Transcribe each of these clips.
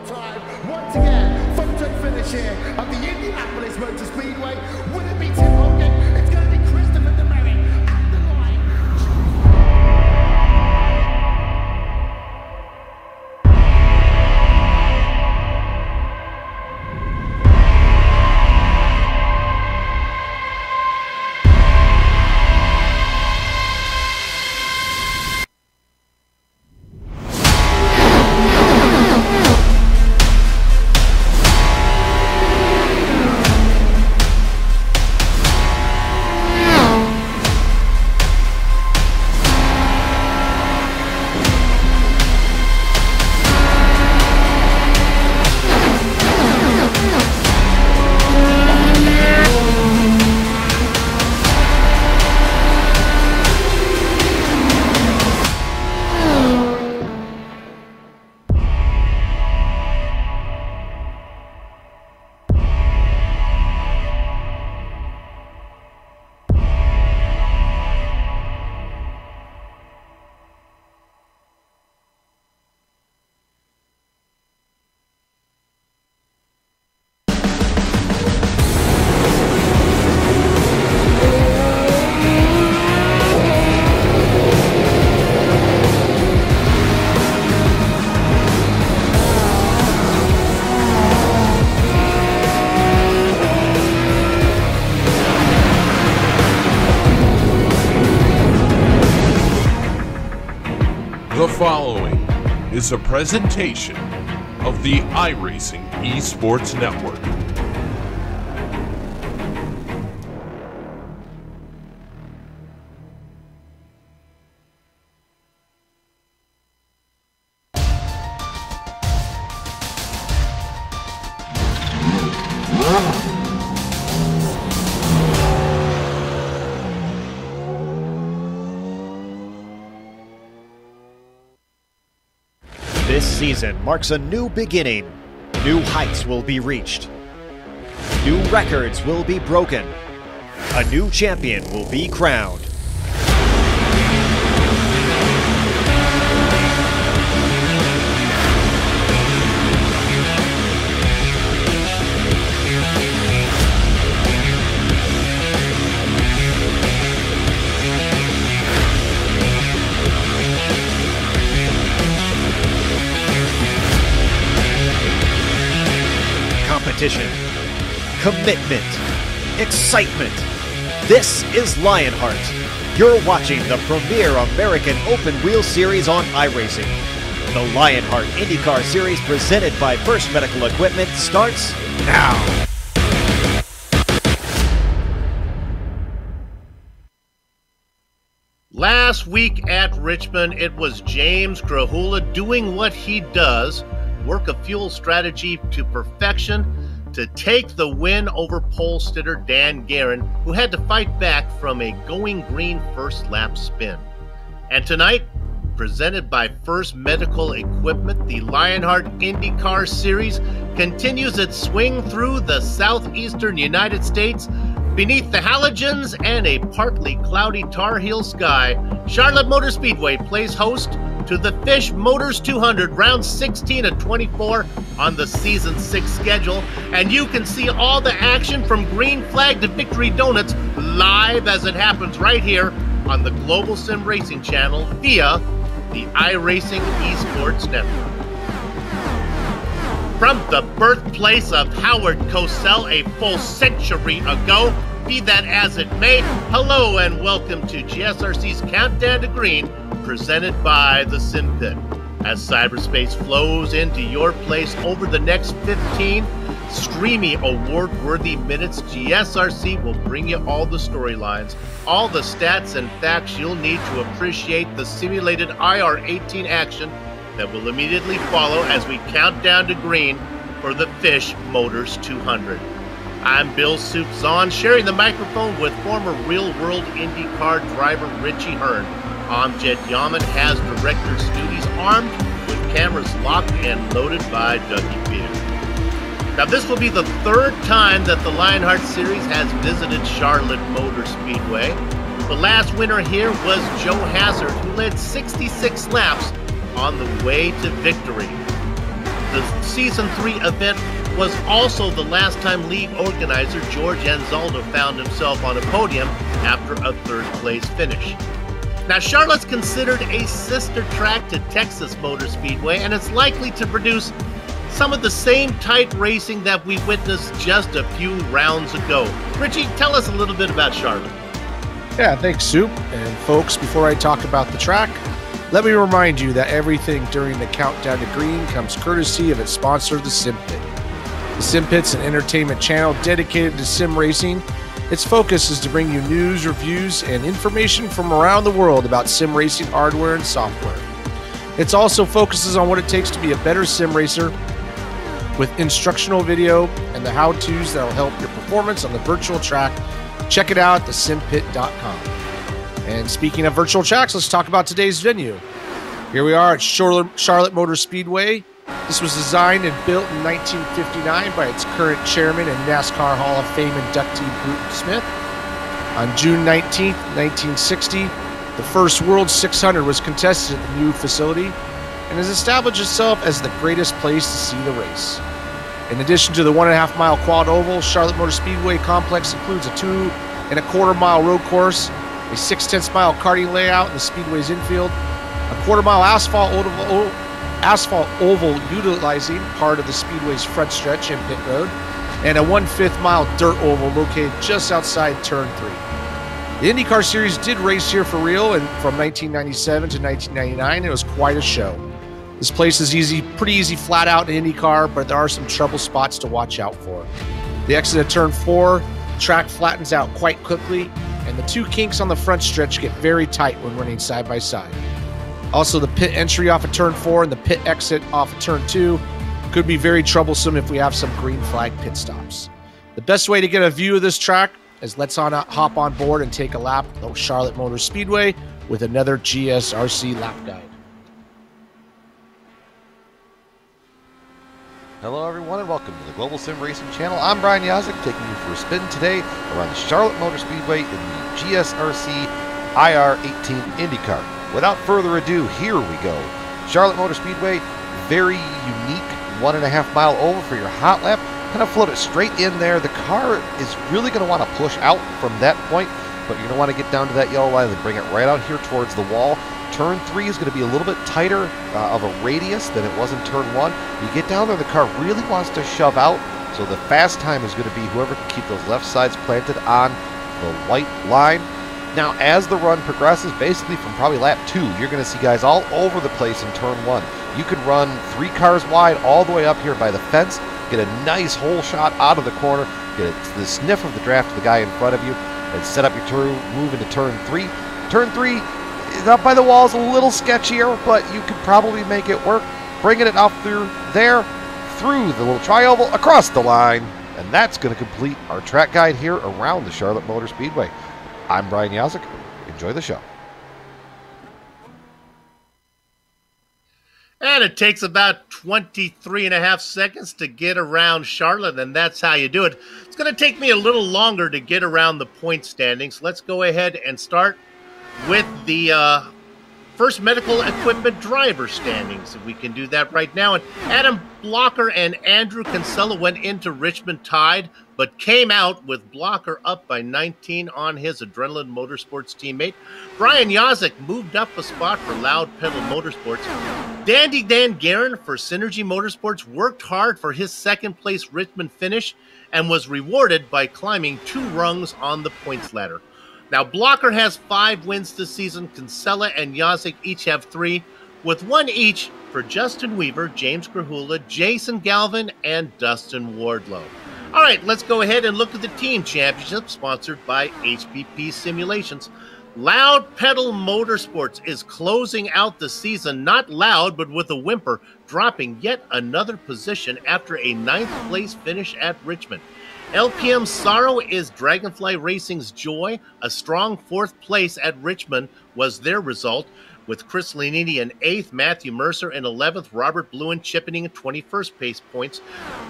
one time, once again, photo finish here of the Indianapolis Motor Speedway. Will it be Tim Hogan? It's going to be Christopher DeMerritt at the line. The following is a presentation of the iRacing Esports Network. This season marks a new beginning. New heights will be reached. New records will be broken. A new champion will be crowned. Competition, commitment, excitement. This is Lionheart. You're watching the premier American open wheel series on iRacing. The Lionheart IndyCar series presented by First Medical Equipment starts now. Last week at Richmond, it was James Grahula doing what he does, work a fuel strategy to perfection to take the win over pole sitter Dan Guerin, who had to fight back from a going green first lap spin. And tonight, presented by First Medical Equipment, the Lionheart IndyCar Series continues its swing through the southeastern United States beneath the halogens and a partly cloudy Tar Heel sky. Charlotte Motor Speedway plays host to the Fish Motors 200, round 16 of 24 on the Season 6 schedule. And you can see all the action from Green Flag to Victory Donuts live as it happens right here on the Global Sim Racing channel via the iRacing Esports Network. From the birthplace of Howard Cosell a full century ago, be that as it may, hello and welcome to GSRC's Countdown to Green, presented by the Sim Pit. As cyberspace flows into your place over the next 15 streamy award-worthy minutes, GSRC will bring you all the storylines, all the stats and facts you'll need to appreciate the simulated IR-18 action that will immediately follow as we count down to green for the Fish Motors 200. I'm Bill Soup Zahn, sharing the microphone with former real-world IndyCar driver Richie Hearn. Amjad Yaman has director's duties, armed with cameras locked and loaded by Dougie Beard. Now, this will be the third time that the Lionheart Series has visited Charlotte Motor Speedway. The last winner here was Joe Hazard, who led 66 laps on the way to victory. The Season 3 event was also the last time league organizer George Anzaldo found himself on a podium after a third-place finish. Now, Charlotte's considered a sister track to Texas Motor Speedway, and it's likely to produce some of the same tight racing that we witnessed just a few rounds ago. Richie, tell us a little bit about Charlotte. Yeah, thanks, Soup. And folks, before I talk about the track, let me remind you that everything during the Countdown to Green comes courtesy of its sponsor, the Sim Pit. The Sim Pit's an entertainment channel dedicated to sim racing. Its focus is to bring you news, reviews, and information from around the world about sim racing hardware and software. It also focuses on what it takes to be a better sim racer with instructional video and the how-tos that will help your performance on the virtual track. Check it out at thesimpit.com. And speaking of virtual tracks, let's talk about today's venue. Here we are at Charlotte Motor Speedway. This was designed and built in 1959 by its current chairman and NASCAR Hall of Fame inductee Bruton Smith. On June 19, 1960, the first World 600 was contested at the new facility and has established itself as the greatest place to see the race. In addition to the 1.5-mile quad oval, Charlotte Motor Speedway complex includes a 2.25-mile road course, a 0.6-mile karting layout in the Speedway's infield, a 1/4-mile asphalt oval utilizing part of the Speedway's front stretch and pit road, and a 1/5-mile dirt oval located just outside Turn 3. The IndyCar Series did race here for real, and from 1997 to 1999, it was quite a show. This place is pretty easy flat out in IndyCar, but there are some trouble spots to watch out for. The exit at Turn 4, the track flattens out quite quickly, and the two kinks on the front stretch get very tight when running side by side. Also, the pit entry off of Turn 4 and the pit exit off of Turn 2 could be very troublesome if we have some green flag pit stops. The best way to get a view of this track is let's hop on board and take a lap of Charlotte Motor Speedway with another GSRC lap guide. Hello everyone and welcome to the Global Sim Racing Channel. I'm Brian Yazek, taking you for a spin today around the Charlotte Motor Speedway in the GSRC IR18 IndyCar. Without further ado, here we go. Charlotte Motor Speedway, very unique 1.5-mile oval for your hot lap. Kind of float it straight in there. The car is really going to want to push out from that point, but you're going to want to get down to that yellow line and bring it right out here towards the wall. Turn 3 is going to be a little bit tighter of a radius than it was in Turn 1. You get down there, the car really wants to shove out, so the fast time is going to be whoever can keep those left sides planted on the white line. Now, as the run progresses, basically from probably lap 2, you're going to see guys all over the place in Turn 1. You could run 3 cars wide all the way up here by the fence, get a nice hole shot out of the corner, get the sniff of the draft of the guy in front of you, and set up your turn, move into Turn 3. Turn 3 up by the wall is a little sketchier, but you could probably make it work. Bringing it off through there, through the little trioval, across the line, and that's going to complete our track guide here around the Charlotte Motor Speedway. I'm Brian Yazek. Enjoy the show. And it takes about 23.5 seconds to get around Charlotte, and that's how you do it. It's going to take me a little longer to get around the point standings. Let's go ahead and start with the first medical equipment driver standings. If we can do that right now. And Adam Blocker and Andrew Kinsella went into Richmond tied, but came out with Blocker up by 19 on his Adrenaline Motorsports teammate. Brian Yazek moved up a spot for Loud Pedal Motorsports. Dandy Dan Guerin for Synergy Motorsports worked hard for his second place Richmond finish and was rewarded by climbing 2 rungs on the points ladder. Now, Blocker has 5 wins this season. Kinsella and Yazek each have 3, with 1 each for Justin Weaver, James Grahula, Jason Galvin, and Dustin Wardlow. All right, let's go ahead and look at the team championship sponsored by HPP Simulations. Loud Pedal Motorsports is closing out the season not loud, but with a whimper, dropping yet another position after a 9th place finish at Richmond. LPM Sorrow is Dragonfly Racing's joy. A strong 4th place at Richmond was their result, with Chris Lanini in 8th, Matthew Mercer in 11th, Robert Bluen chipping in 21st pace points.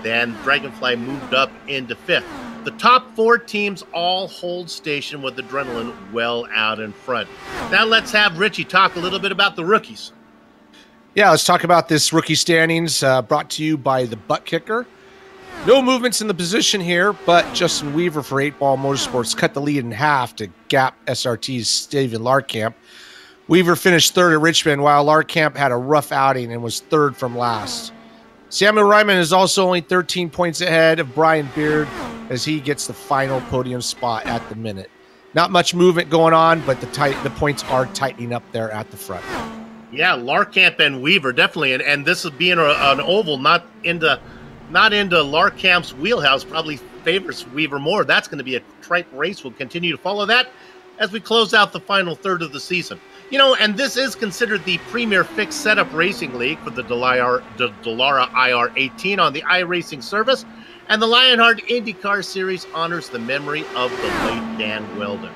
Then Dragonfly moved up into 5th. The top 4 teams all hold station with Adrenaline well out in front. Now let's have Richie talk a little bit about the rookies. Yeah, let's talk about this rookie standings brought to you by the Butt Kicker. No movements in the position here, but Justin Weaver for 8-Ball Motorsports cut the lead in half to gap SRT's Steven Larkamp. Weaver finished third at Richmond, while Larkamp had a rough outing and was third from last. Samuel Ryman is also only 13 points ahead of Brian Beard as he gets the final podium spot at the minute. Not much movement going on, but the points are tightening up there at the front. Yeah, Larkamp and Weaver definitely, and this is being an oval, not into Larkamp's wheelhouse. Probably favors Weaver more. That's going to be a trite race. We'll continue to follow that as we close out the final third of the season. You know, and this is considered the premier fixed setup racing league for the Dallara IR18 on the iRacing service, and the Lionheart IndyCar Series honors the memory of the late Dan Weldon.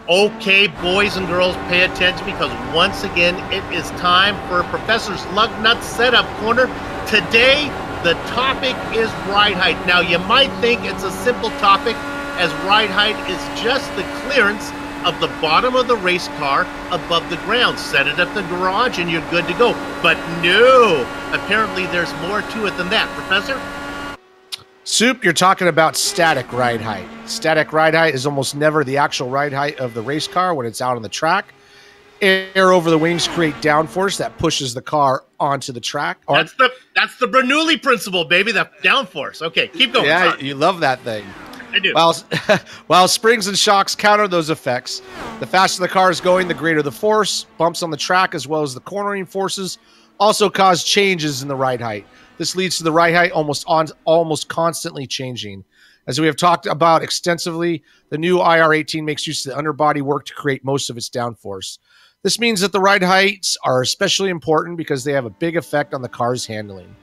Okay, boys and girls, pay attention because once again, it is time for Professor's Lugnut Setup Corner. Today, the topic is ride height. Now, you might think it's a simple topic, as ride height is just the clearance of the bottom of the race car above the ground. Set it at the garage and you're good to go. But no, apparently there's more to it than that. Professor? Soup, you're talking about static ride height. Static ride height is almost never the actual ride height of the race car when it's out on the track. Air over the wings create downforce that pushes the car onto the track. That's the Bernoulli principle, baby. The downforce. Okay, keep going. Yeah, sorry. you love that thing. I do. While springs and shocks counter those effects, the faster the car is going, the greater the force. Bumps on the track as well as the cornering forces also cause changes in the ride height. This leads to the ride height almost constantly changing. As we have talked about extensively, the new IR18 makes use of the underbody work to create most of its downforce. This means that the ride heights are especially important because they have a big effect on the car's handling.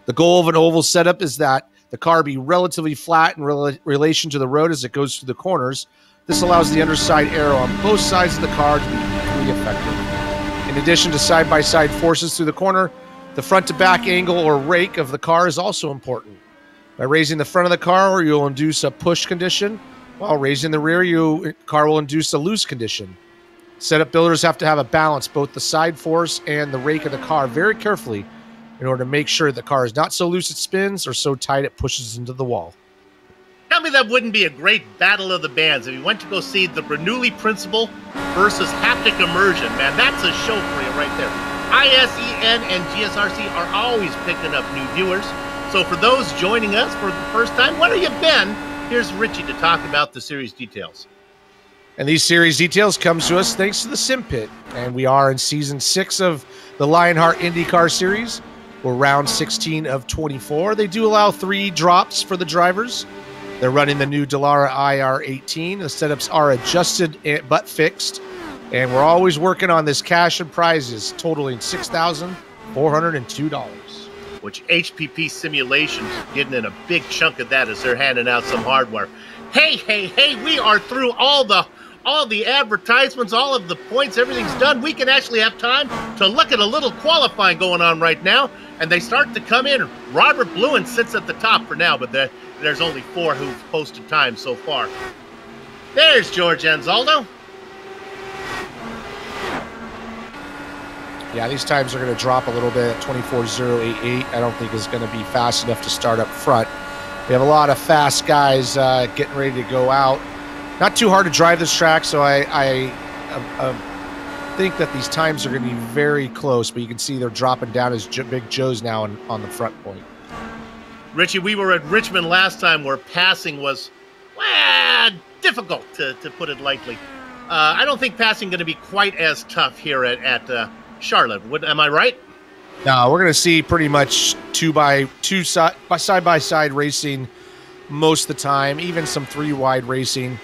The goal of an oval setup is that the car be relatively flat in relation to the road as it goes through the corners. This allows the underside aero on both sides of the car to be equally effective. In addition to side-by-side forces through the corner, the front-to-back angle or rake of the car is also important. By raising the front of the car, you'll induce a push condition, while raising the rear, car will induce a loose condition. Setup builders have to have a balance, both the side force and the rake of the car, very carefully in order to make sure the car is not so loose it spins or so tight it pushes into the wall. Tell me that wouldn't be a great battle of the bands if you went to go see the Bernoulli principle versus haptic immersion. Man, that's a show for you right there. ISEN and GSRC are always picking up new viewers. So for those joining us for the first time, where have you been? Here's Richie to talk about the series details. And these series details comes to us thanks to the Sim Pit. And we are in Season 6 of the Lionheart IndyCar Series. We're round 16 of 24. They do allow 3 drops for the drivers. They're running the new Dallara IR18. The setups are adjusted but fixed. And we're always working on this cash and prizes totaling $6,402. Which HPP Simulations getting in a big chunk of that as they're handing out some hardware. Hey, we are through all the advertisements, all of the points, everything's done. We can actually have time to look at a little qualifying going on right now. And they start to come in. Robert Bluen sits at the top for now, but there's only 4 who've posted time so far. There's George Anzaldo. Yeah, these times are going to drop a little bit at 24.088. I don't think is going to be fast enough to start up front. We have a lot of fast guys getting ready to go out. Not too hard to drive this track, so I think that these times are going to be very close, but you can see they're dropping down as Big Joe's now on the front point. Richie, we were at Richmond last time where passing was, difficult, to put it lightly. I don't think passing going to be quite as tough here at Charlotte. Am I right? No, we're going to see pretty much side-by-side racing most of the time, even some 3-wide racing.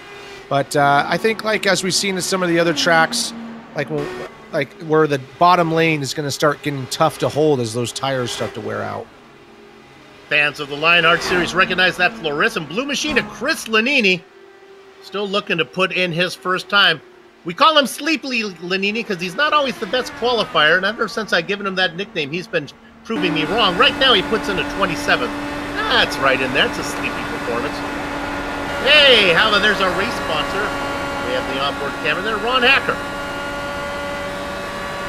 But I think, like as we've seen in some of the other tracks, like where the bottom lane is going to start getting tough to hold as those tires start to wear out. Fans of the Lionheart Series recognize that fluorescent blue machine of Chris Lanini, still looking to put in his first time. We call him Sleepy Lanini because he's not always the best qualifier, and ever since I've given him that nickname, he's been proving me wrong. Right now, he puts in a 27th. That's right in there. It's a sleepy performance. Hey, how about there's our race sponsor. We have the onboard camera there, Ron Hacker.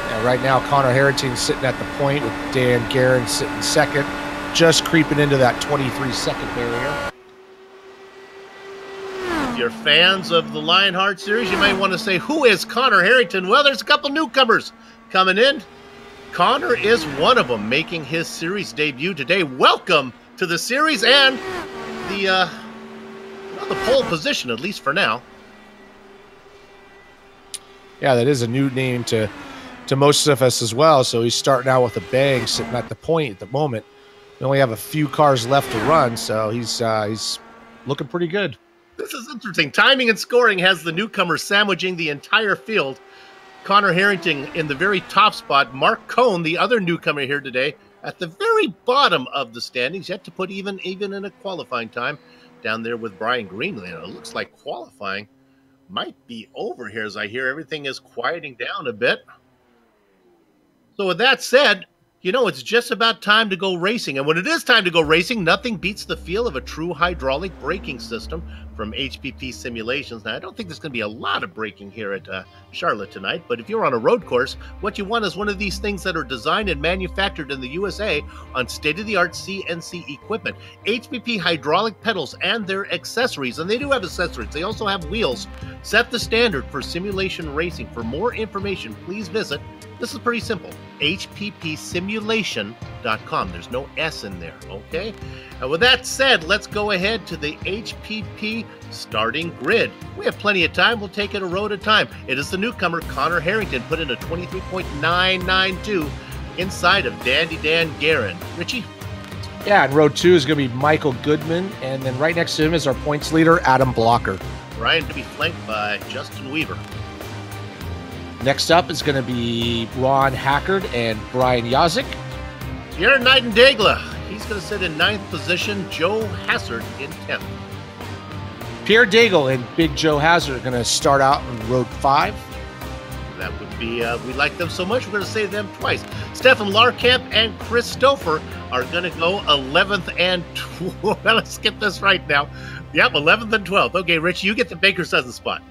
Yeah, Right now, Connor Harrington's sitting at the point with Dan Guerin sitting second, just creeping into that 23-second barrier. If you're fans of the Lionheart series, you might want to say, who is Connor Harrington? Well, there's a couple newcomers coming in. Connor is one of them, making his series debut today. Welcome to the series and the pole position, at least for now. Yeah, that is a new name to most of us as well. So he's starting out with a bang, sitting at the point at the moment. We only have a few cars left to run, so he's looking pretty good. This is interesting. Timing and scoring has the newcomers sandwiching the entire field. Connor Harrington in the very top spot. Mark Cohn, the other newcomer here today, at the very bottom of the standings, yet to put even in a qualifying time. Down there with Brian Greenlee. It looks like qualifying might be over here as I hear everything is quieting down a bit. So with that said, you know, it's just about time to go racing. And when it is time to go racing, nothing beats the feel of a true hydraulic braking system from HPP Simulations. Now, I don't think there's going to be a lot of braking here at Charlotte tonight, but if you're on a road course, what you want is one of these things that are designed and manufactured in the USA on state-of-the-art CNC equipment. HPP hydraulic pedals and their accessories, and they do have accessories. They also have wheels. Set the standard for simulation racing. For more information, please visit, this is pretty simple, hppsimulation.com. There's no S in there, okay? And with that said, let's go ahead to the HPP starting grid. We have plenty of time. We'll take it a row at a time. It is the newcomer, Connor Harrington, put in a 23.992 inside of Dandy Dan Guerin. Richie? Yeah, and row 2 is going to be Michael Goodman, and then right next to him is our points leader, Adam Blocker. Ryan to be flanked by Justin Weaver. Next up is going to be Ron Hackard and Brian Yazik. Jared Nightingale, he's going to sit in 9th position. Joe Hassard in 10th. Pierre Daigle and Big Joe Hazard are going to start out in row 5. That would be, we like them so much, we're going to say them twice. Stefan Larkamp and Chris Stouffer are going to go 11th and 12th. Let's get this right now. Yep, 11th and 12th. Okay, Rich, you get the Baker's dozen spot.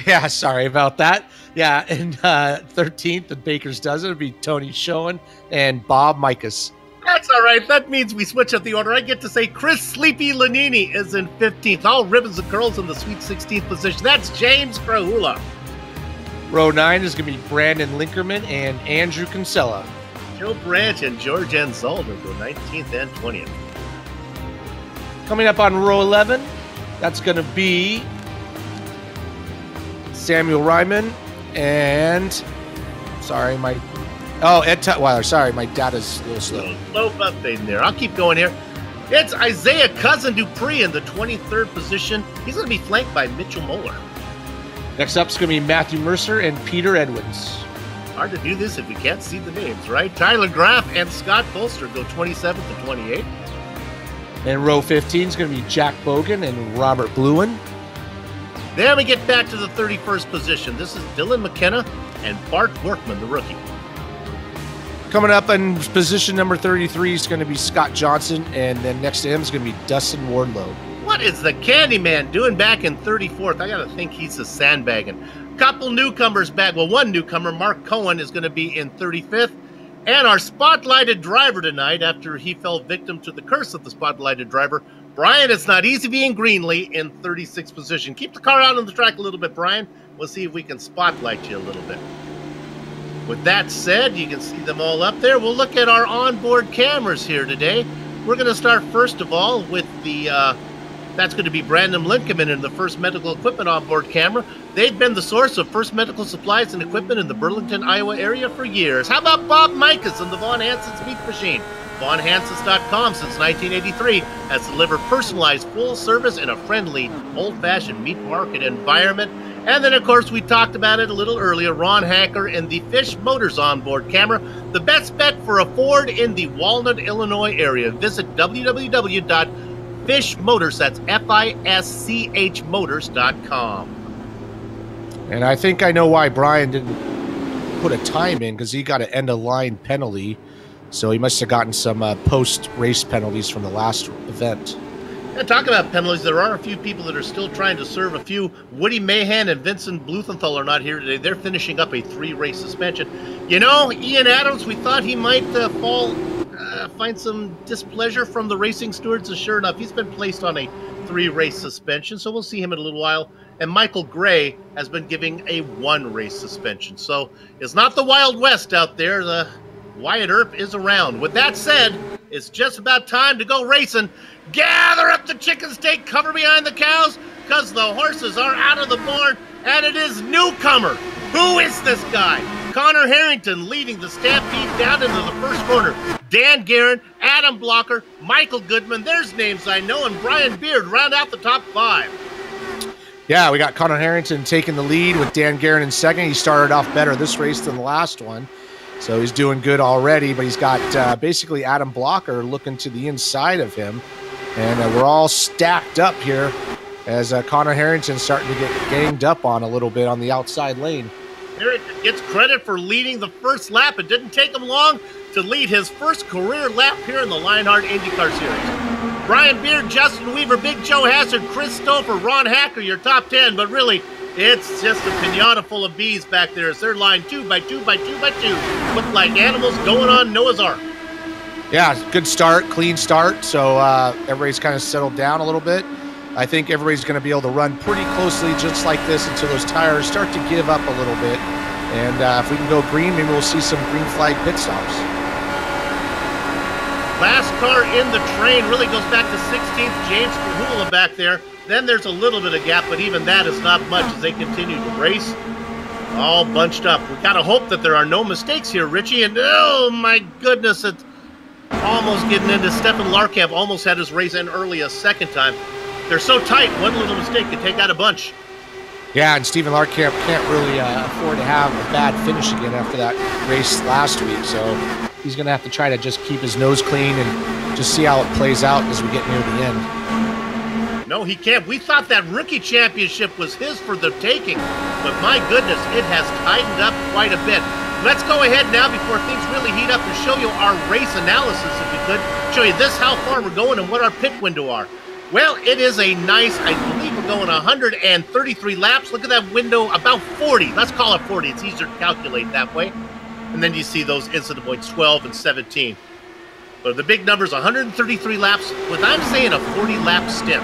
Yeah, sorry about that. Yeah, and 13th in Baker's dozen would be Tony Schoen and Bob Mikas. That's all right. That means we switch up the order. I get to say Chris Sleepy Lanini is in 15th. All ribbons and curls in the sweet 16th position. That's James Krahula. Row 9 is going to be Brandon Linkerman and Andrew Kinsella. Joe Branch and George Anzaldo go 19th and 20th. Coming up on row 11, that's going to be Samuel Ryman and Ed Tutwiler. Sorry, my data's a little slow. Slow update there. I'll keep going here. It's Isaiah Cousin Dupree in the 23rd position. He's going to be flanked by Mitchell Moeller. Next up is going to be Matthew Mercer and Peter Edwards. Hard to do this if you can't see the names, right? Tyler Graff and Scott Bolster go 27th and 28th. And row 15 is going to be Jack Bogan and Robert Bluen. Then we get back to the 31st position. This is Dylan McKenna and Bart Workman, the rookie. Coming up in position number 33 is going to be Scott Johnson, and then next to him is going to be Dustin Wardlow. What is the Candyman doing back in 34th? I got to think he's a sandbagging. Couple newcomers back. Well, one newcomer, Mark Cohen, is going to be in 35th. And our spotlighted driver tonight, after he fell victim to the curse of the spotlighted driver, Brian, it's not easy being Greenlee in 36th position. Keep the car out on the track a little bit, Brian. We'll see if we can spotlight you a little bit. With that said, you can see them all up there. We'll look at our onboard cameras here today. We're going to start first of all with the, that's going to be Brandon Lincoln in the First Medical Equipment onboard camera. They've been the source of First Medical supplies and equipment in the Burlington, Iowa area for years. How about Bob Mikas and the Von Hanson's Meat Machine? VonHansons.com since 1983 has delivered personalized full service in a friendly, old-fashioned meat market environment. And then, of course, we talked about it a little earlier, Ron Hacker and the Fish Motors onboard camera, the best bet for a Ford in the Walnut, Illinois area. Visit www.fishmotors, that's F-I-S-C-H motors.com. And I think I know why Brian didn't put a time in, because he got an end-of-line penalty. So he must have gotten some post-race penalties from the last event. And talking about penalties, there are a few people that are still trying to serve a few. Woody Mahan and Vincent Blumenthal are not here today. They're finishing up a 3-race suspension. You know, Ian Adams, we thought he might find some displeasure from the racing stewards. And sure enough, he's been placed on a 3-race suspension, so we'll see him in a little while. And Michael Gray has been giving a 1-race suspension. So it's not the Wild West out there. The Wyatt Earp is around. With that said, it's just about time to go racing. Gather up the chicken steak, cover behind the cows, because the horses are out of the barn, and it is newcomer. Who is this guy? Connor Harrington leading the Stampede down into the first corner. Dan Guerin, Adam Blocker, Michael Goodman, there's names I know, and Brian Beard round out the top 5. Yeah, we got Connor Harrington taking the lead with Dan Guerin in second. He started off better this race than the last one, so he's doing good already, but he's got basically Adam Blocker looking to the inside of him, and we're all stacked up here as Connor Harrington's starting to get ganged up on a little bit on the outside lane. Harrington gets credit for leading the first lap. It didn't take him long to lead his first career lap here in the Lionheart IndyCar Series. Brian Beard, Justin Weaver, Big Joe Hassard, Chris Stouffer, Ron Hacker, your top 10, but really, it's just a pinata full of bees back there as they're lined 2 by 2 by 2 by 2. Look like animals going on Noah's Ark. Yeah, good start, clean start, so everybody's kind of settled down a little bit. I think everybody's going to be able to run pretty closely just like this until those tires start to give up a little bit. And if we can go green, maybe we'll see some green flag pit stops. Last car in the train really goes back to 16th, James Kahula back there. Then there's a little bit of gap, but even that is not much as they continue to race. All bunched up. We gotta hope that there are no mistakes here, Richie. And oh my goodness, it's almost getting into Stefan Larkamp. Almost had his race end early a second time. They're so tight, one little mistake could take out a bunch. Yeah, and Stephen Larkamp can't really afford to have a bad finish again after that race last week. So he's going to have to try to just keep his nose clean and just see how it plays out as we get near the end. No, he can't. We thought that rookie championship was his for the taking. But my goodness, it has tightened up quite a bit. Let's go ahead now before things really heat up and show you our race analysis, if we could. Show you this, how far we're going, and what our pit window are. Well, it is a nice, I believe we're going 133 laps. Look at that window, about 40. Let's call it 40. It's easier to calculate that way. And then you see those incident points, 12 and 17. But the big numbers, 133 laps with, I'm saying, a 40-lap stint.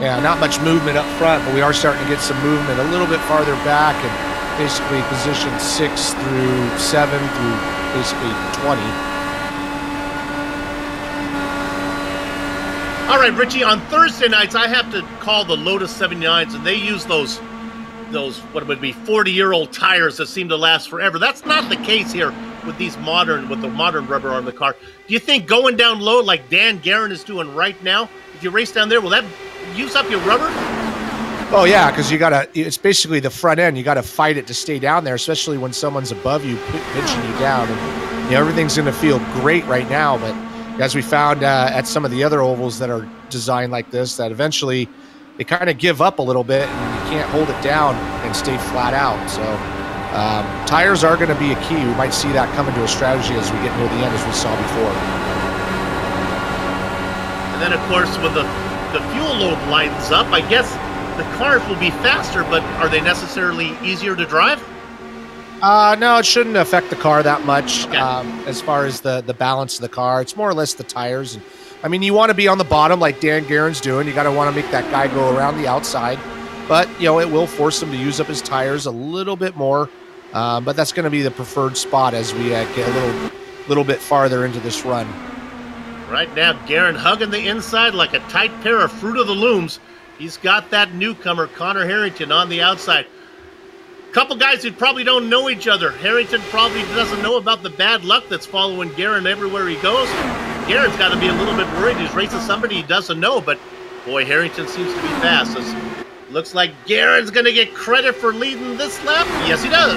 Yeah, not much movement up front, but we are starting to get some movement a little bit farther back and basically position 6 through 7 through basically 20. All right, Richie, on Thursday nights, I have to call the Lotus 79s, and they use those what would be 40-year-old tires that seem to last forever. That's not the case here with the modern rubber on the car. Do you think going down low like Dan Guerin is doing right now, if you race down there, will that use up your rubber? Oh, yeah, because it's basically the front end. You got to fight it to stay down there, especially when someone's above you, pinching you down. And, everything's going to feel great right now, but as we found at some of the other ovals that are designed like this, that eventually they kind of give up a little bit and you can't hold it down and stay flat out. So tires are going to be a key. We might see that come into a strategy as we get near the end, as we saw before. And then, of course, when the fuel load lightens up, I guess the cars will be faster, but are they necessarily easier to drive? No, it shouldn't affect the car that much. Okay. As far as the balance of the car. It's more or less the tires. And, I mean, you want to be on the bottom like Dan Guerin's doing. You got to want to make that guy go around the outside. But, it will force him to use up his tires a little bit more. But that's going to be the preferred spot as we get a little bit farther into this run. Right now, Guerin hugging the inside like a tight pair of Fruit of the Looms. He's got that newcomer, Connor Harrington, on the outside. Couple guys who probably don't know each other. Harrington probably doesn't know about the bad luck that's following Guerin everywhere he goes. Guerin's got to be a little bit worried. He's racing somebody he doesn't know, but boy, Harrington seems to be fast. Looks like Guerin's going to get credit for leading this lap. Yes, he does.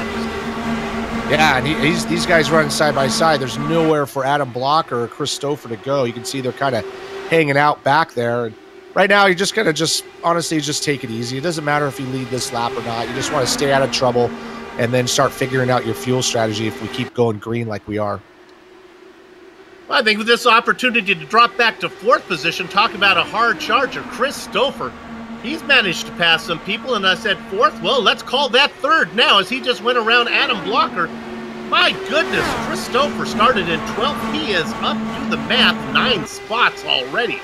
Yeah, and these guys running side by side. There's nowhere for Adam Blocker or Chris Stouffer to go. You can see they're kind of hanging out back there. And right now, you're just going to honestly take it easy. It doesn't matter if you lead this lap or not. You just want to stay out of trouble and then start figuring out your fuel strategy if we keep going green like we are. I think with this opportunity to drop back to 4th position, talk about a hard charger, Chris Stouffer. He's managed to pass some people, and I said 4th. Well, let's call that 3rd now, as he just went around Adam Blocker. My goodness, Chris Stouffer started in 12th. He is up, do the math, 9 spots already.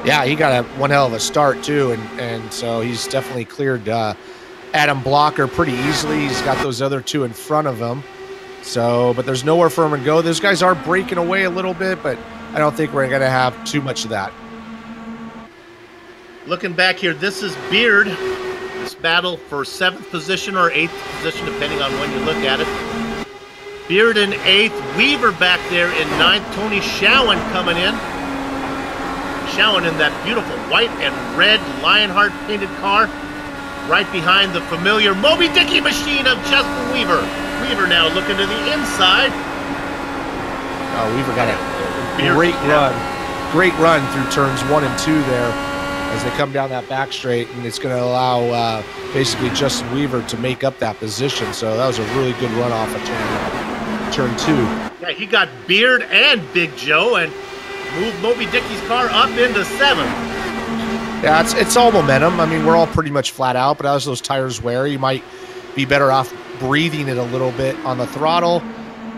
Yeah, he got one hell of a start, too, and so he's definitely cleared Adam Blocker pretty easily. He's got those other 2 in front of him. So, but there's nowhere for him to go. Those guys are breaking away a little bit, but I don't think we're going to have too much of that. Looking back here, this is Beard. This battle for 7th position or 8th position, depending on when you look at it. Beard in 8th. Weaver back there in 9th. Tony Schowen coming in. Schowen in that beautiful white and red Lionheart painted car. Right behind the familiar Moby Dicky machine of Justin Weaver. Weaver now looking to the inside. Oh, Weaver got a great run through turns 1 and 2 there as they come down that back straight, and it's going to allow basically Justin Weaver to make up that position. So that was a really good run off of turn 2. Yeah, he got Beard and Big Joe and moved Moby Dicky's car up into 7th. Yeah, it's all momentum. I mean, we're all pretty much flat out, but as those tires wear, you might be better off breathing it a little bit on the throttle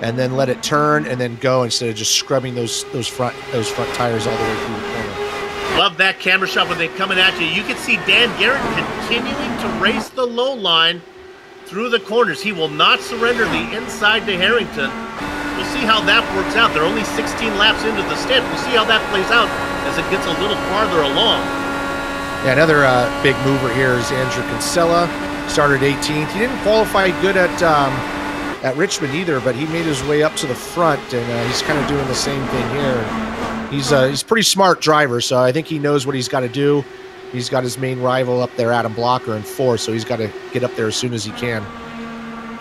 and then let it turn and then go instead of just scrubbing those front tires all the way through the corner. Love that camera shot when they're coming at you. You can see Dan Garrett continuing to race the low line through the corners. He will not surrender the inside to Harrington. We'll see how that works out. They're only 16 laps into the stint. We'll see how that plays out as it gets a little farther along. Yeah, another big mover here is Andrew Kinsella. Started 18th. He didn't qualify good at Richmond either, but he made his way up to the front, and he's kind of doing the same thing here. He's a pretty smart driver, so I think he knows what he's got to do. He's got his main rival up there, Adam Blocker, in 4th, so he's got to get up there as soon as he can.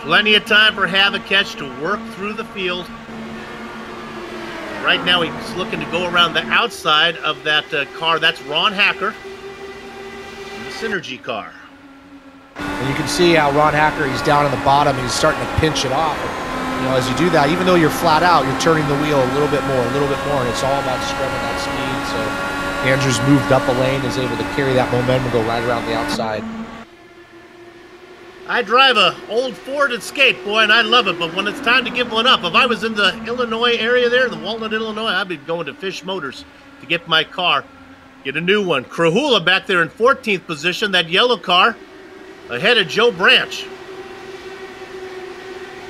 Plenty of time for Havaketch to work through the field. Right now he's looking to go around the outside of that car. That's Ron Hacker, the Synergy car. And you can see how Ron Hacker, he's down on the bottom, and he's starting to pinch it off. And, as you do that, even though you're flat out, you're turning the wheel a little bit more, and it's all about scrubbing that speed. So Andrews moved up a lane, is able to carry that momentum and go right around the outside. I drive a old Ford Escape, boy, and I love it, but when it's time to give one up, if I was in the Illinois area there, the Walnut, Illinois, I'd be going to Fish Motors to get my car, get a new one. Krahula back there in 14th position, that yellow car, ahead of Joe Branch.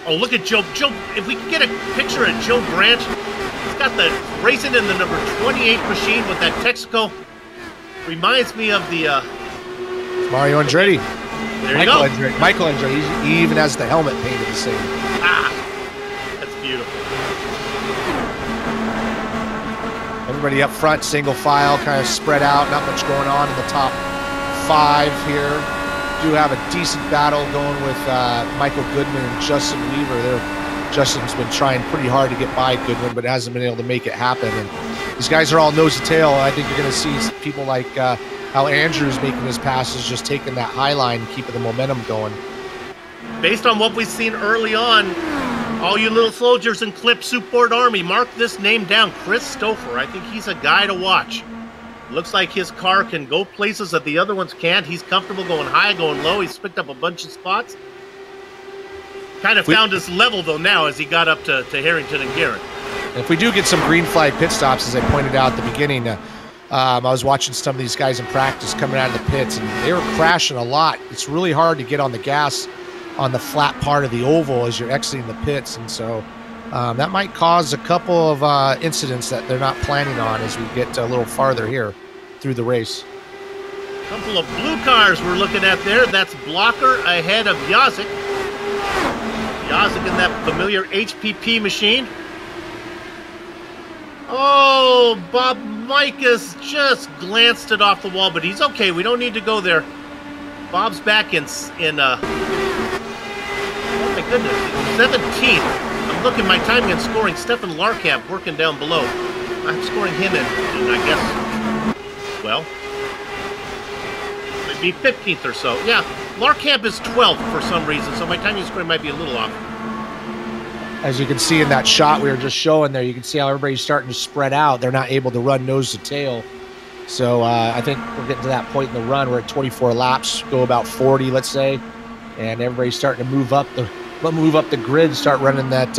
Oh, look at Joe. If we can get a picture of Joe Branch, he's got the racing in the number 28 machine with that Texaco. Reminds me of the Mario Andretti. There you go. Michael Andretti. He even has the helmet painted the same. Ah, that's beautiful. Everybody up front, single file, kind of spread out. Not much going on in the top 5 here. Do have a decent battle going with Michael Goodman and Justin Weaver. Justin's been trying pretty hard to get by Goodman, but hasn't been able to make it happen. And these guys are all nose to tail. I think you're going to see people like how Andrew's making his passes, just taking that high line and keeping the momentum going. Based on what we've seen early on, all you little soldiers in Clip Support Army, mark this name down, Chris Stouffer. I think he's a guy to watch. Looks like his car can go places that the other ones can't. He's comfortable going high, going low. He's picked up a bunch of spots. Kind of found his level, though, now as he got up to Harrington and Garrett. If we do get some green flag pit stops, as I pointed out at the beginning, I was watching some of these guys in practice coming out of the pits, and they were crashing a lot. It's really hard to get on the gas on the flat part of the oval as you're exiting the pits, and so that might cause a couple of incidents that they're not planning on as we get a little farther here through the race. A couple of blue cars we're looking at there. That's Blocker ahead of Yazik. Yazik in that familiar HPP machine. Oh, Bob Mikas just glanced it off the wall, but he's okay. We don't need to go there. Bob's back in oh my goodness, 17th. I'm looking my timing and scoring. Stefan Larkamp working down below. I'm scoring him in I guess, well, maybe 15th or so. Yeah, Larkamp is 12th for some reason, so my timing and scoring might be a little off. as you can see in that shot we were just showing there, you can see how everybody's starting to spread out. They're not able to run nose to tail. So I think we're getting to that point in the run. We're at 24 laps, go about 40, let's say, and everybody's starting to move up the grid, start running that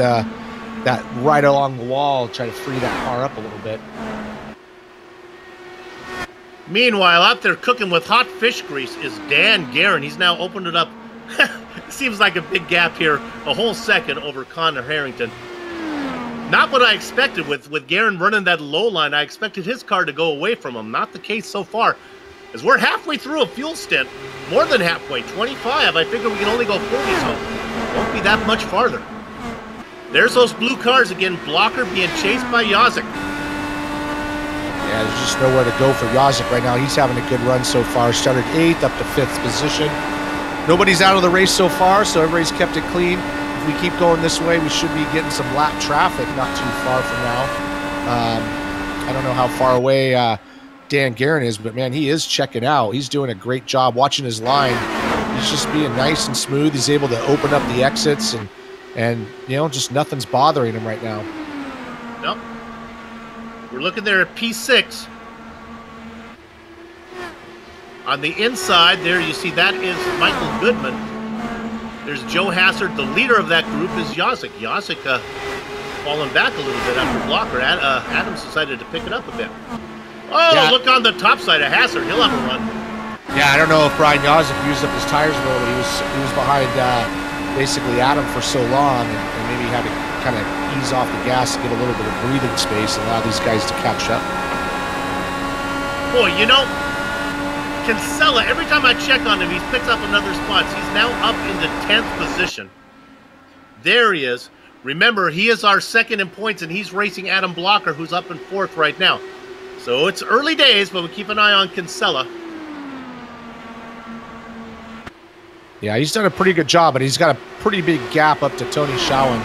that right along the wall, try to free that car up a little bit. Meanwhile, out there cooking with hot fish grease is Dan Guerin. He's now opened it up. Seems like a big gap here, a whole second over Connor Harrington. Not what I expected with Guerin running that low line. I expected his car to go away from him. Not the case so far. As we're halfway through a fuel stint, more than halfway, 25. I figure we can only go 40, so won't be that much farther. There's those blue cars again. Blocker being chased by Yazik. Yeah, there's just nowhere to go for Yazik right now. He's having a good run so far. Started 8th, up to 5th position. Nobody's out of the race so far, so everybody's kept it clean. If we keep going this way, we should be getting some lap traffic not too far from now. I don't know how far away Dan Guerin is, but man, he is checking out. He's doing a great job watching his line. He's just being nice and smooth. He's able to open up the exits, and you know, just nothing's bothering him right now. Nope. We're looking there at P6. On the inside there, you see that is Michael Goodman. There's Joe Hassard. The leader of that group is Yazik. Yazik falling back a little bit after Blocker. Adams decided to pick it up a bit. Oh, yeah. Look on the top side of Hassard. He'll have a run. Yeah, I don't know if Brian Yazik used up his tires a little bit. He was behind basically Adam for so long, and maybe had to kind of ease off the gas to get a little bit of breathing space and allow these guys to catch up. Boy, you know, Kinsella, every time I check on him, he's picked up another spot. He's now up into 10th position. There he is. Remember, he is our second in points, and he's racing Adam Blocker, who's up in 4th right now. So it's early days, but we keep an eye on Kinsella. Yeah, he's done a pretty good job, but he's got a pretty big gap up to Tony Schowen.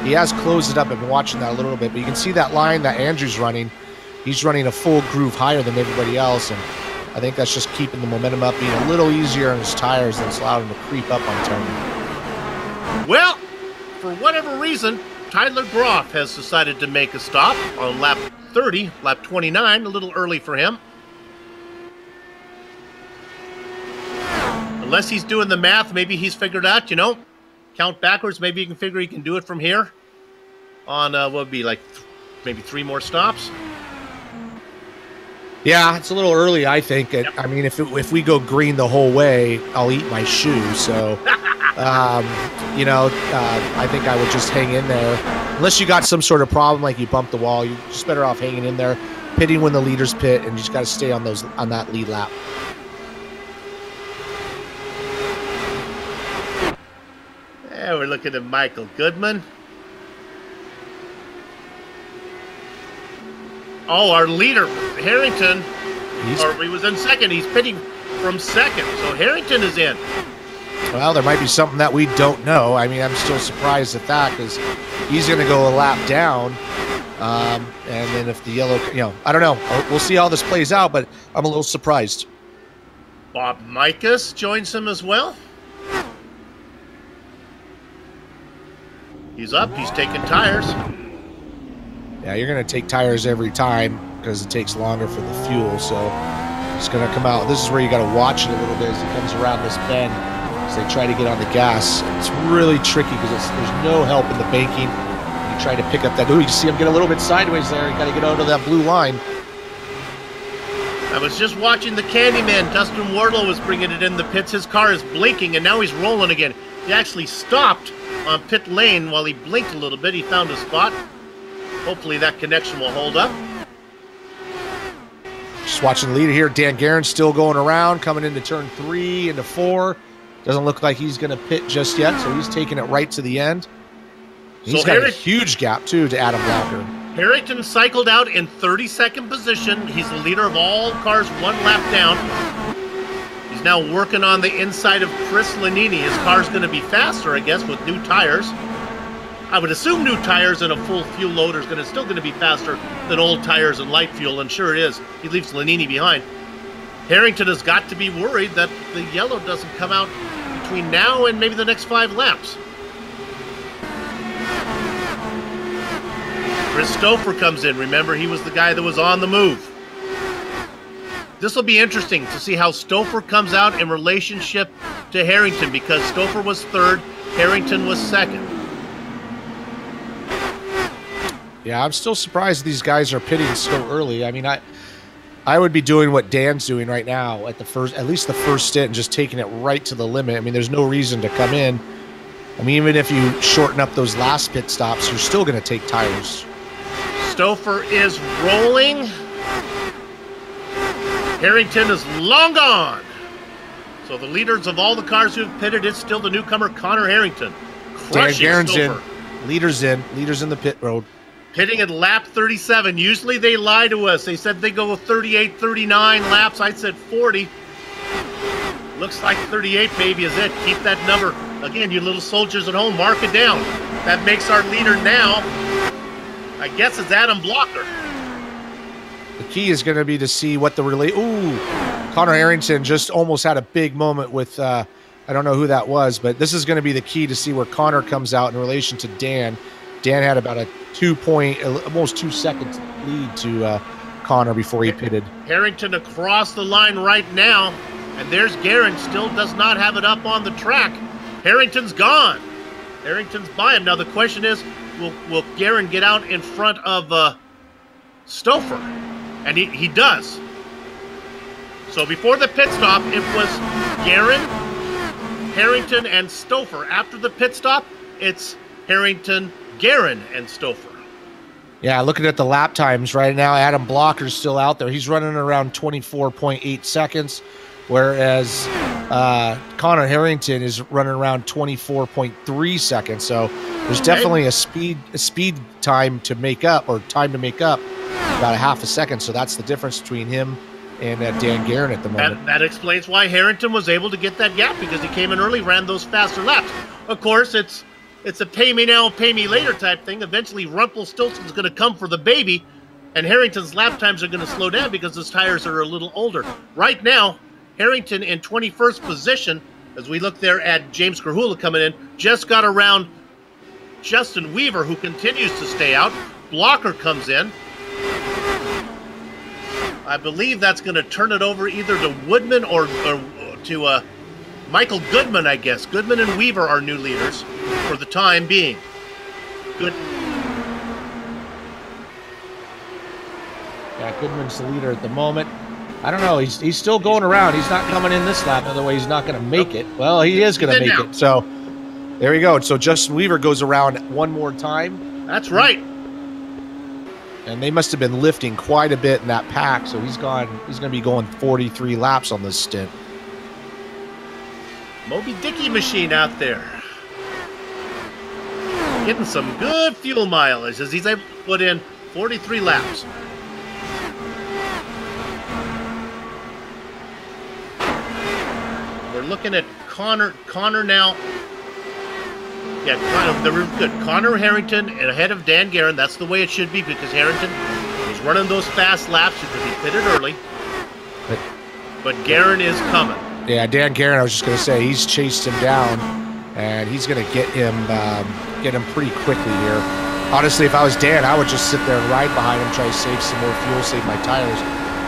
He has closed it up. I've been watching that a little bit, but you can see that line that Andrew's running. He's running a full groove higher than everybody else, and I think that's just keeping the momentum up, being a little easier on his tires, and it's allowed him to creep up on Tony. Well, for whatever reason, Tyler Groff has decided to make a stop on lap 30, lap 29, a little early for him. Unless he's doing the math, maybe he's figured out, you know, count backwards, maybe you can figure he can do it from here on, what would be like maybe 3 more stops. Yeah, it's a little early, I think. Yep. I mean, if we go green the whole way, I'll eat my shoe. So, you know, I think I would just hang in there. Unless you got some sort of problem, like you bumped the wall, you're just better off hanging in there, pitting when the leaders pit, and you just got to stay on that lead lap. Yeah, we're looking at Michael Goodman. Oh, our leader, Harrington, he was in second. He's pitting from second, so Harrington is in. Well, there might be something that we don't know. I mean, I'm still surprised at that because he's going to go a lap down. And then if the yellow, you know, I don't know. We'll see how this plays out, but I'm a little surprised. Bob Mikas joins him as well. He's up. He's taking tires. Yeah, you're going to take tires every time because it takes longer for the fuel. So it's going to come out. This is where you got to watch it a little bit as he comes around this bend as they try to get on the gas. It's really tricky because there's no help in the banking. You try to pick up that. Ooh, you see him get a little bit sideways there. You got to get onto that blue line. I was just watching the Candyman. Dustin Wardlow was bringing it in the pits. His car is blinking, and now he's rolling again. He actually stopped on pit lane while he blinked a little bit. He found a spot. Hopefully that connection will hold up. Just watching the leader here. Dan Guerin still going around, coming into turn 3, into 4. Doesn't look like he's going to pit just yet, so he's taking it right to the end. He's got a huge gap, too, to Adam Blocker. Harrington cycled out in 32nd position. He's the leader of all cars 1 lap down. He's now working on the inside of Chris Lanini. His car's going to be faster, I guess, with new tires. I would assume new tires and a full fuel loader is still going to be faster than old tires and light fuel, and sure it is. He leaves Lanini behind. Harrington has got to be worried that the yellow doesn't come out between now and maybe the next 5 laps. Chris Stouffer comes in. Remember, he was the guy that was on the move. This will be interesting to see how Stouffer comes out in relationship to Harrington, because Stouffer was third, Harrington was second. Yeah, I'm still surprised these guys are pitting so early. I mean, I would be doing what Dan's doing right now at least the first stint, and just taking it right to the limit. I mean, there's no reason to come in. I mean, even if you shorten up those last pit stops, you're still going to take tires. Stouffer is rolling. Harrington is long gone. So the leaders of all the cars who've pitted, it's still the newcomer, Connor Harrington. Dan Guerin's in. Leaders in the pit road. Pitting at lap 37. Usually they lie to us. They said they go with 38, 39 laps. I said 40. Looks like 38 maybe is it. Keep that number. Again, you little soldiers at home, mark it down. That makes our leader now, I guess it's Adam Blocker. The key is going to be to see what the relay. Ooh, Connor Harrington just almost had a big moment with, I don't know who that was, but this is going to be the key to see where Connor comes out in relation to Dan. Dan had about a almost 2 seconds lead to Connor before he pitted. Harrington across the line right now, and there's Guerin, still does not have it up on the track. Harrington's gone. Harrington's by him. Now the question is, will Guerin get out in front of Stouffer? And he does. So before the pit stop, it was Guerin, Harrington, and Stouffer. After the pit stop, it's Harrington, Guerin, and Stouffer. Yeah, looking at the lap times right now, Adam Blocker's still out there. He's running around 24.8 seconds, whereas Connor Harrington is running around 24.3 seconds. So there's definitely a speed time to make up, about a half a second. So that's the difference between him and Dan Guerin at the moment. That explains why Harrington was able to get that gap, because he came in early, ran those faster laps. Of course, it's a pay me now, pay me later type thing. Eventually, Rumpelstiltskin's going to come for the baby, and Harrington's lap times are going to slow down because his tires are a little older. Right now, Harrington in 21st position, as we look there at James Krahula coming in, just got around Justin Weaver, who continues to stay out. Blocker comes in. I believe that's going to turn it over either to Woodman or to Michael Goodman, I guess. Goodman and Weaver are new leaders for the time being. Good. Yeah, Goodman's the leader at the moment. I don't know. He's still going around. He's not coming in this lap. Otherwise, he's not going to make it. Well, he is going to make it. So there we go. So Justin Weaver goes around one more time. That's right. And they must have been lifting quite a bit in that pack. So he's going to be going 43 laps on this stint. Moby Dicky machine out there. Getting some good fuel mileage as he's able to put in 43 laps. We're looking at Connor now. Yeah, they're good. Connor Harrington ahead of Dan Guerin. That's the way it should be, because Harrington was running those fast laps because he pitted early. But Guerin is coming. Yeah, Dan Guerin, I was just going to say, he's chased him down, and he's going to get him pretty quickly here. Honestly, if I was Dan, I would just sit there and ride behind him, try to save some more fuel, save my tires.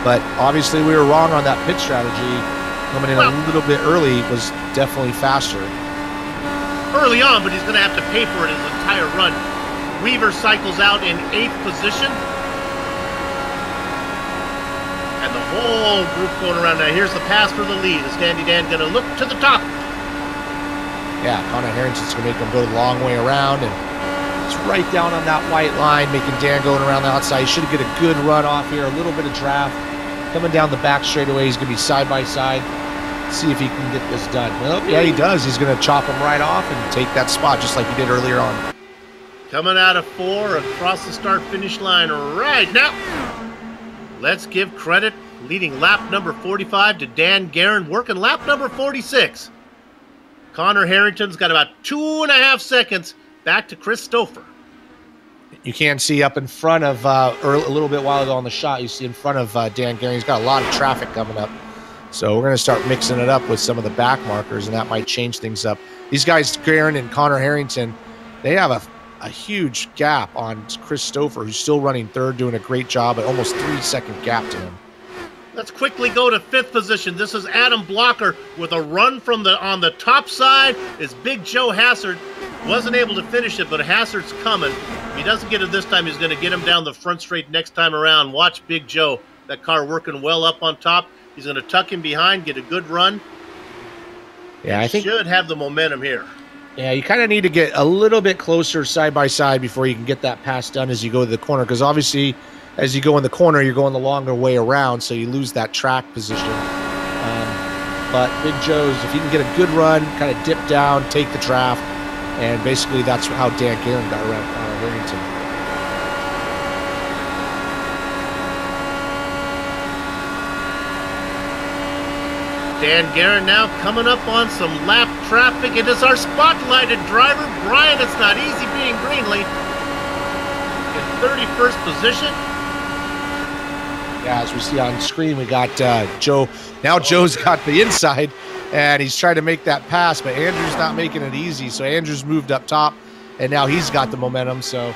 But obviously, we were wrong on that pit strategy. Coming in a little bit early was definitely faster. Early on, but he's going to have to pay for it his entire run. Weaver cycles out in 8th position. And the whole group going around now. Here's the pass for the lead. Is Dandy Dan going to look to the top? Yeah, Connor Harrington's going to make him go the long way around, and it's right down on that white line, making Dan going around the outside. He should get a good run off here, a little bit of draft. Coming down the back straightaway, he's going to be side by side. See if he can get this done. Well, yeah, he does. He's going to chop him right off and take that spot just like he did earlier on. Coming out of 4 across the start-finish line right now. Let's give credit, leading lap number 45 to Dan Guerin, working lap number 46. Connor Harrington's got about 2.5 seconds back to Chris Stouffer. You can see up in front of, a little bit while ago on the shot, you see in front of Dan Guerin, he's got a lot of traffic coming up. So we're going to start mixing it up with some of the back markers, and that might change things up. These guys, Guerin and Connor Harrington, they have a huge gap on Christopher, who's still running third, doing a great job, at almost 3-second gap to him. Let's quickly go to 5th position. This is Adam Blocker with a run from on the top side. Is Big Joe Hassard. Wasn't able to finish it, but Hassard's coming. If he doesn't get it this time, he's going to get him down the front straight next time around. Watch Big Joe. That car working well up on top. He's going to tuck him behind, get a good run. Yeah, I think should have the momentum here. Yeah, you kind of need to get a little bit closer side by side before you can get that pass done as you go to the corner, because obviously as you go in the corner, you're going the longer way around, so you lose that track position. But Big Joe's, if he can get a good run, kind of dip down, take the draft, and basically that's how Dan Garen got around Harrington. Dan Garen now coming up on some lap traffic. It is our spotlighted driver, Brian. It's not easy being Greenlee in 31st position. Yeah, as we see on screen, we got Joe. Now Joe's got the inside, and he's trying to make that pass, but Andrew's not making it easy. So Andrew's moved up top, and now he's got the momentum. So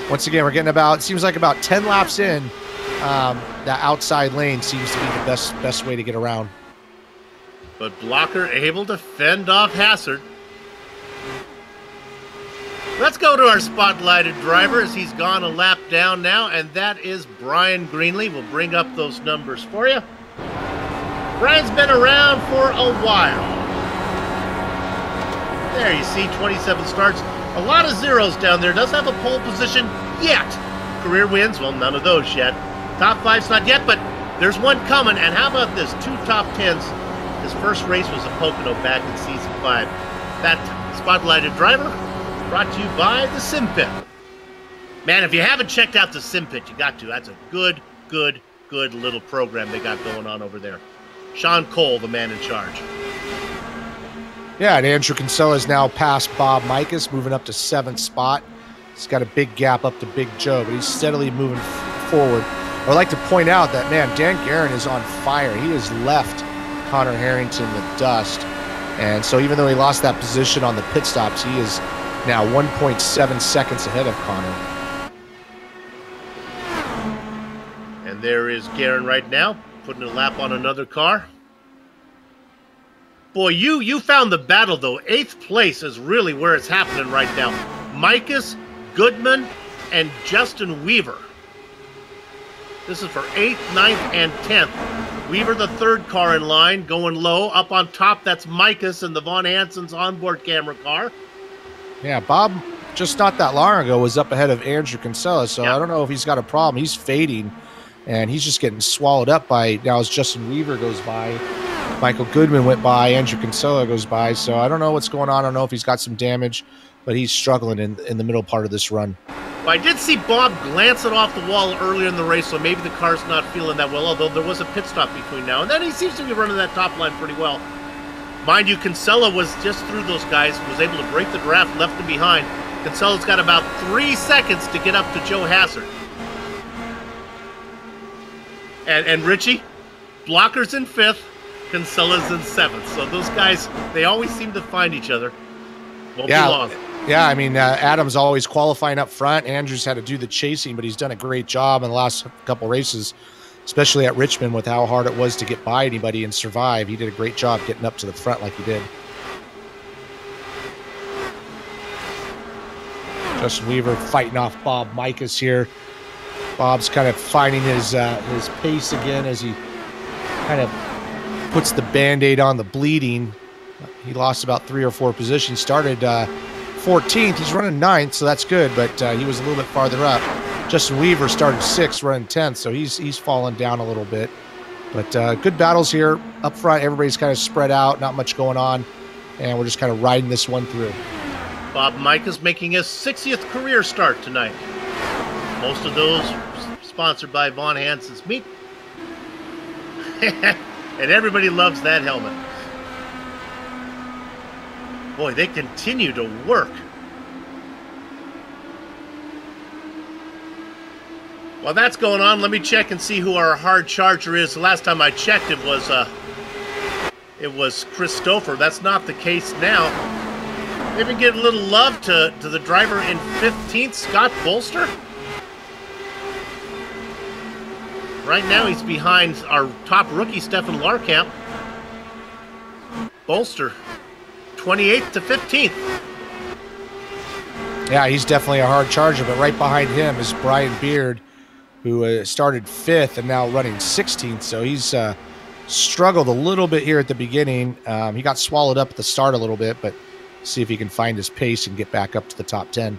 once again, we're getting about, it seems like about 10 laps in. That outside lane seems to be the best way to get around. But Blocker able to fend off Hassard. Let's go to our spotlighted driver as he's gone a lap down now, and that is Brian Greenlee. We'll bring up those numbers for you. Brian's been around for a while. There you see 27 starts. A lot of zeros down there. Doesn't have a pole position yet. Career wins, well, none of those yet. Top 5's not yet, but there's one coming. And how about this? 2 top 10s. His first race was at Pocono back in Season 5. That spotlighted driver brought to you by the Sim Pit. Man, if you haven't checked out the Sim Pit, you got to. That's a good little program they got going on over there. Sean Cole, the man in charge. Yeah, and Andrew Kinsella is now past Bob Mikas, moving up to 7th spot. He's got a big gap up to Big Joe, but he's steadily moving forward. I would like to point out that, man, Dan Garen is on fire. He has left Connor Harrington the dust. And so even though he lost that position on the pit stops, he is now 1.7 seconds ahead of Connor. And there is Garen right now, putting a lap on another car. Boy, you found the battle, though. 8th place is really where it's happening right now. Mikas, Goodman, and Justin Weaver. This is for 8th, 9th, and 10th. Weaver, the 3rd car in line, going low. Up on top, that's Mikas and the Von Hansen's onboard camera car. Yeah, Bob, just not that long ago, was up ahead of Andrew Kinsella, so I don't know if he's got a problem. He's fading, and he's just getting swallowed up by, now as Justin Weaver goes by, Michael Goodman went by, Andrew Kinsella goes by, so I don't know what's going on. I don't know if he's got some damage, but he's struggling in the middle part of this run. Well, I did see Bob glance it off the wall earlier in the race, so maybe the car's not feeling that well, although there was a pit stop between now and then. He seems to be running that top line pretty well. Mind you, Kinsella was just through those guys, was able to break the draft, left them behind. Kinsella's got about 3 seconds to get up to Joe Hassard. And Richie, Blocker's in 5th, Kinsella's in 7th. So those guys, they always seem to find each other. Won't be long. Yeah, I mean, Adam's always qualifying up front. Andrew's had to do the chasing, but he's done a great job in the last couple races, especially at Richmond with how hard it was to get by anybody and survive. He did a great job getting up to the front like he did. Justin Weaver fighting off Bob Mikas here. Bob's kind of finding his pace again as he kind of puts the Band-Aid on the bleeding. He lost about 3 or 4 positions. Started 14th. He's running 9th, so that's good, but he was a little bit farther up. Justin Weaver started 6th, running 10th, so he's fallen down a little bit. But good battles here up front. Everybody's kind of spread out, not much going on, and we're just kind of riding this one through. Bob Mikas making his 60th career start tonight. Most of those sponsored by Von Hansen's Meat. And everybody loves that helmet. Boy, they continue to work. While that's going on, let me check and see who our hard charger is. The last time I checked, it was Christopher. That's not the case now. Maybe give a little love to the driver in 15th, Scott Bolster. Right now he's behind our top rookie, Stefan Larkamp. Bolster, 28th to 15th. Yeah, he's definitely a hard charger, but right behind him is Brian Beard, who started 5th and now running 16th. So he's struggled a little bit here at the beginning. He got swallowed up at the start a little bit, but see if he can find his pace and get back up to the top 10.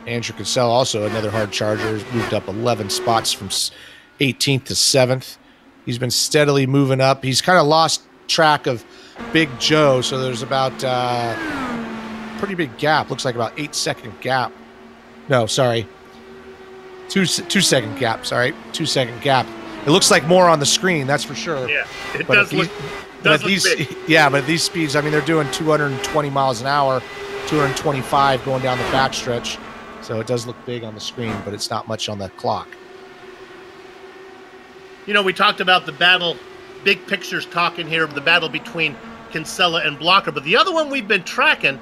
Andrew Cassell, also another hard charger, has moved up 11 spots from 18th to 7th. He's been steadily moving up. He's kind of lost track of Big Joe, so there's about pretty big gap. Looks like about 8-second gap. No, sorry. 2-second gap, sorry. 2-second gap. It looks like more on the screen, that's for sure. Yeah, it does look big. Yeah, but at these speeds, I mean, they're doing 220 miles an hour, 225 going down the backstretch. So it does look big on the screen, but it's not much on the clock. You know, we talked about the battle, big pictures talking here of the battle between Kinsella and Blocker, but the other one we've been tracking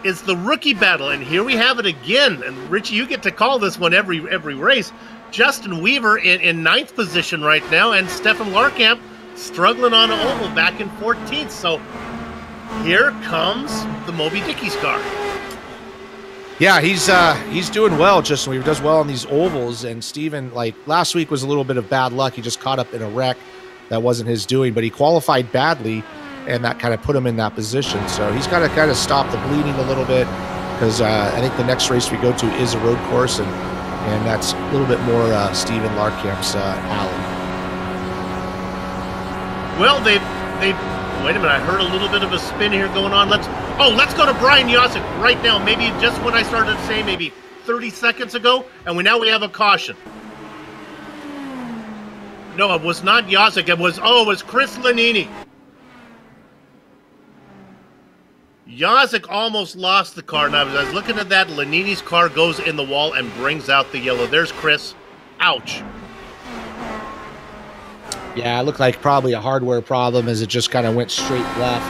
is the rookie battle, and here we have it again. And Richie, you get to call this one every race. Justin Weaver in 9th position right now, and Stefan Larkamp struggling on an oval back in 14th. So here comes the Moby Dickey's car. Yeah, he's doing well. Justin Weaver does well on these ovals, and Steven, like last week was a little bit of bad luck. He just caught up in a wreck that wasn't his doing, but he qualified badly, and that kind of put him in that position. So he's got to kind of stop the bleeding a little bit, because I think the next race we go to is a road course, and that's a little bit more Steven Larkamp's alley. Well, they wait a minute. I heard a little bit of a spin here going on. Let's go to Brian Yosick right now. Maybe just when I started to say, maybe 30 seconds ago, and now we have a caution. No, it was not Yosick. It was Chris Lanini. Yosick almost lost the car. And I was looking at that. Lanini's car goes in the wall and brings out the yellow. There's Chris. Ouch. Yeah, it looked like probably a hardware problem, as it just kind of went straight left.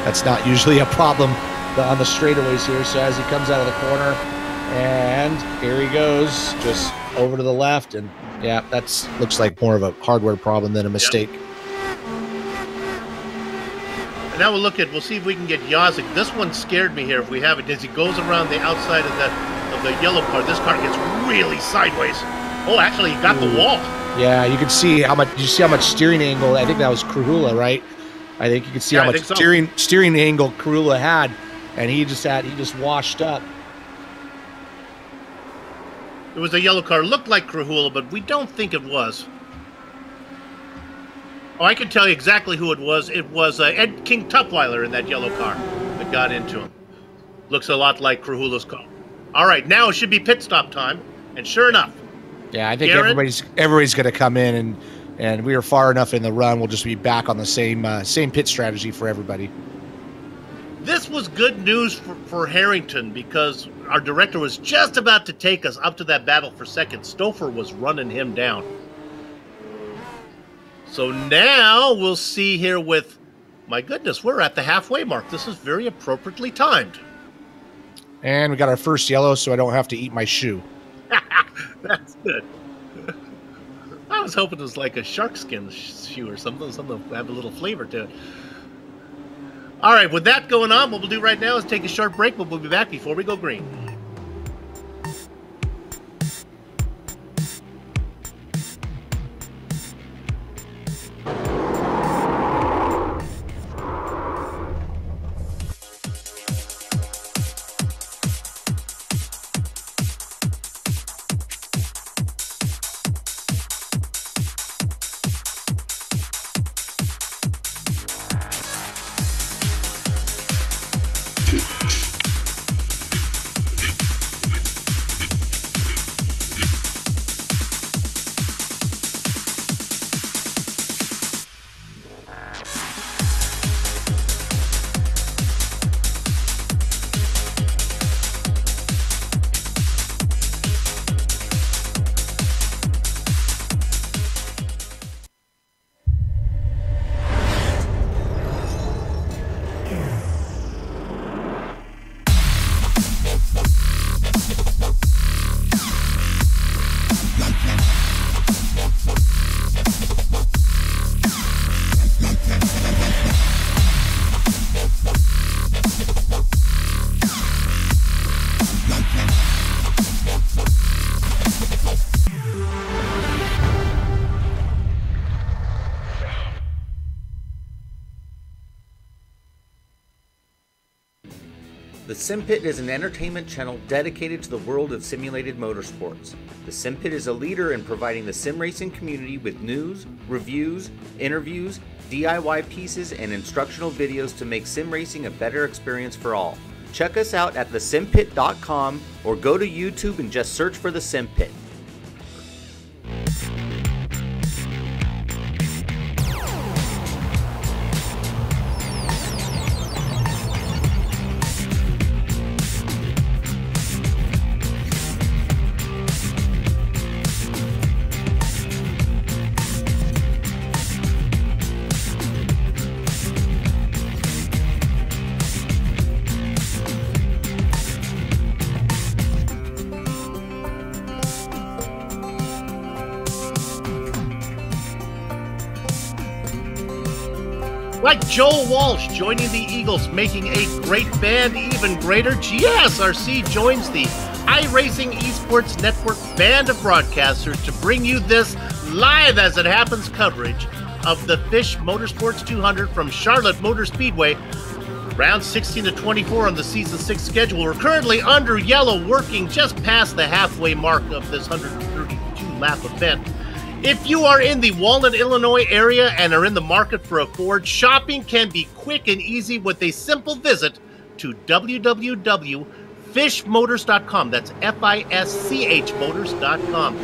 That's not usually a problem on the straightaways here. So as he comes out of the corner, and here he goes, just over to the left, and yeah, that looks like more of a hardware problem than a mistake. Yep. And now we'll see if we can get Yosick. This one scared me here if we have it. As he goes around the outside of the yellow car, this car gets really sideways. Oh, actually, he got the wall. Yeah, you can see how much. You see how much steering angle. I think that was Krahula, right? I think you can see how much steering angle Krahula had, and he just washed up. It was a yellow car. Looked like Krahula, but we don't think it was. Oh, I can tell you exactly who it was. It was Ed King Tutwiler in that yellow car that got into him. Looks a lot like Krahula's car. All right, now it should be pit stop time, and sure enough. Yeah, I think everybody's going to come in, and we are far enough in the run. We'll just be back on the same pit strategy for everybody. This was good news for Harrington, because our director was just about to take us up to that battle for second. Stouffer was running him down. So now we'll see here with, my goodness, we're at the halfway mark. This is very appropriately timed. And we got our first yellow, so I don't have to eat my shoe. That's good. I was hoping it was like a shark skin shoe or something to have a little flavor to it. All right, with that going on, what we'll do right now is take a short break, but we'll be back before we go green. The Sim Pit is an entertainment channel dedicated to the world of simulated motorsports. The Sim Pit is a leader in providing the sim racing community with news, reviews, interviews, DIY pieces, and instructional videos to make sim racing a better experience for all. Check us out at thesimpit.com or go to YouTube and just search for The Sim Pit. Like Joel Walsh joining the Eagles, making a great band even greater, GSRC joins the iRacing Esports Network band of broadcasters to bring you this live as it happens coverage of the Fish Motorsports 200 from Charlotte Motor Speedway. Rounds 16 to 24 on the Season 6 schedule. We're currently under yellow, working just past the halfway mark of this 132-lap event. If you are in the Walnut, Illinois area and are in the market for a Ford, shopping can be quick and easy with a simple visit to www.fishmotors.com. That's F-I-S-C-H motors.com.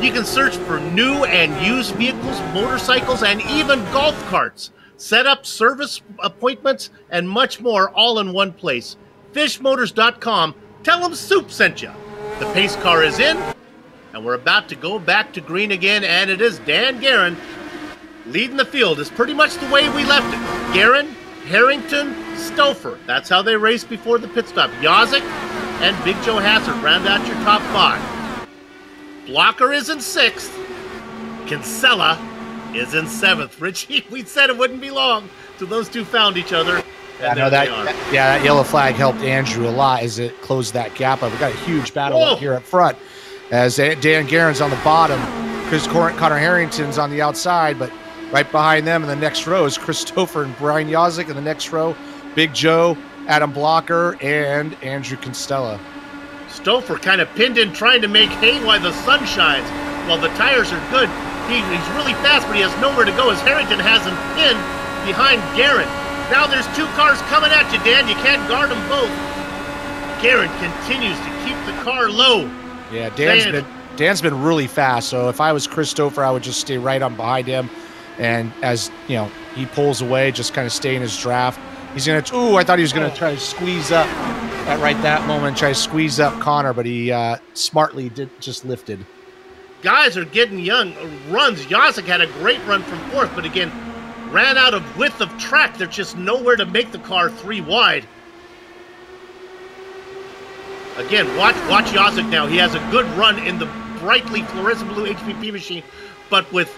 You can search for new and used vehicles, motorcycles, and even golf carts. Set up service appointments and much more all in one place. Fishmotors.com. Tell them Soup sent you. The pace car is in. And we're about to go back to green again, and it is Dan Guerin leading the field. It's pretty much the way we left it. Guerin, Harrington, Stouffer. That's how they raced before the pit stop. Yazik and Big Joe Hassard round out your top five. Blocker is in sixth. Kinsella is in seventh. Richie, we said it wouldn't be long till those two found each other. That yellow flag helped Andrew a lot as it closed that gap up. We got a huge battle up here up front. As Dan Guerin's on the bottom, Connor Harrington's on the outside, but right behind them in the next row is Chris Stouffer and Brian Yazik. In the next row, Big Joe, Adam Blocker, and Andrew Kinsella. Stouffer kind of pinned in trying to make hay while the sun shines. While the tires are good, he's really fast, but he has nowhere to go as Harrington has him pinned behind Guerin. Now there's two cars coming at you, Dan. You can't guard them both. Guerin continues to keep the car low. Yeah, Dan's been really fast. So if I was Chris Stouffer, I would just stay right on behind him, and as you know, he pulls away, just kind of stay in his draft. He's gonna. Ooh, I thought he was gonna try to squeeze up at that moment, try to squeeze up Connor, but he smartly just lifted. Guys are getting young runs. Yazik had a great run from fourth, but again, ran out of width of track. There's just nowhere to make the car three wide. Again, watch Yazik now. He has a good run in the brightly fluorescent blue HPP machine, but with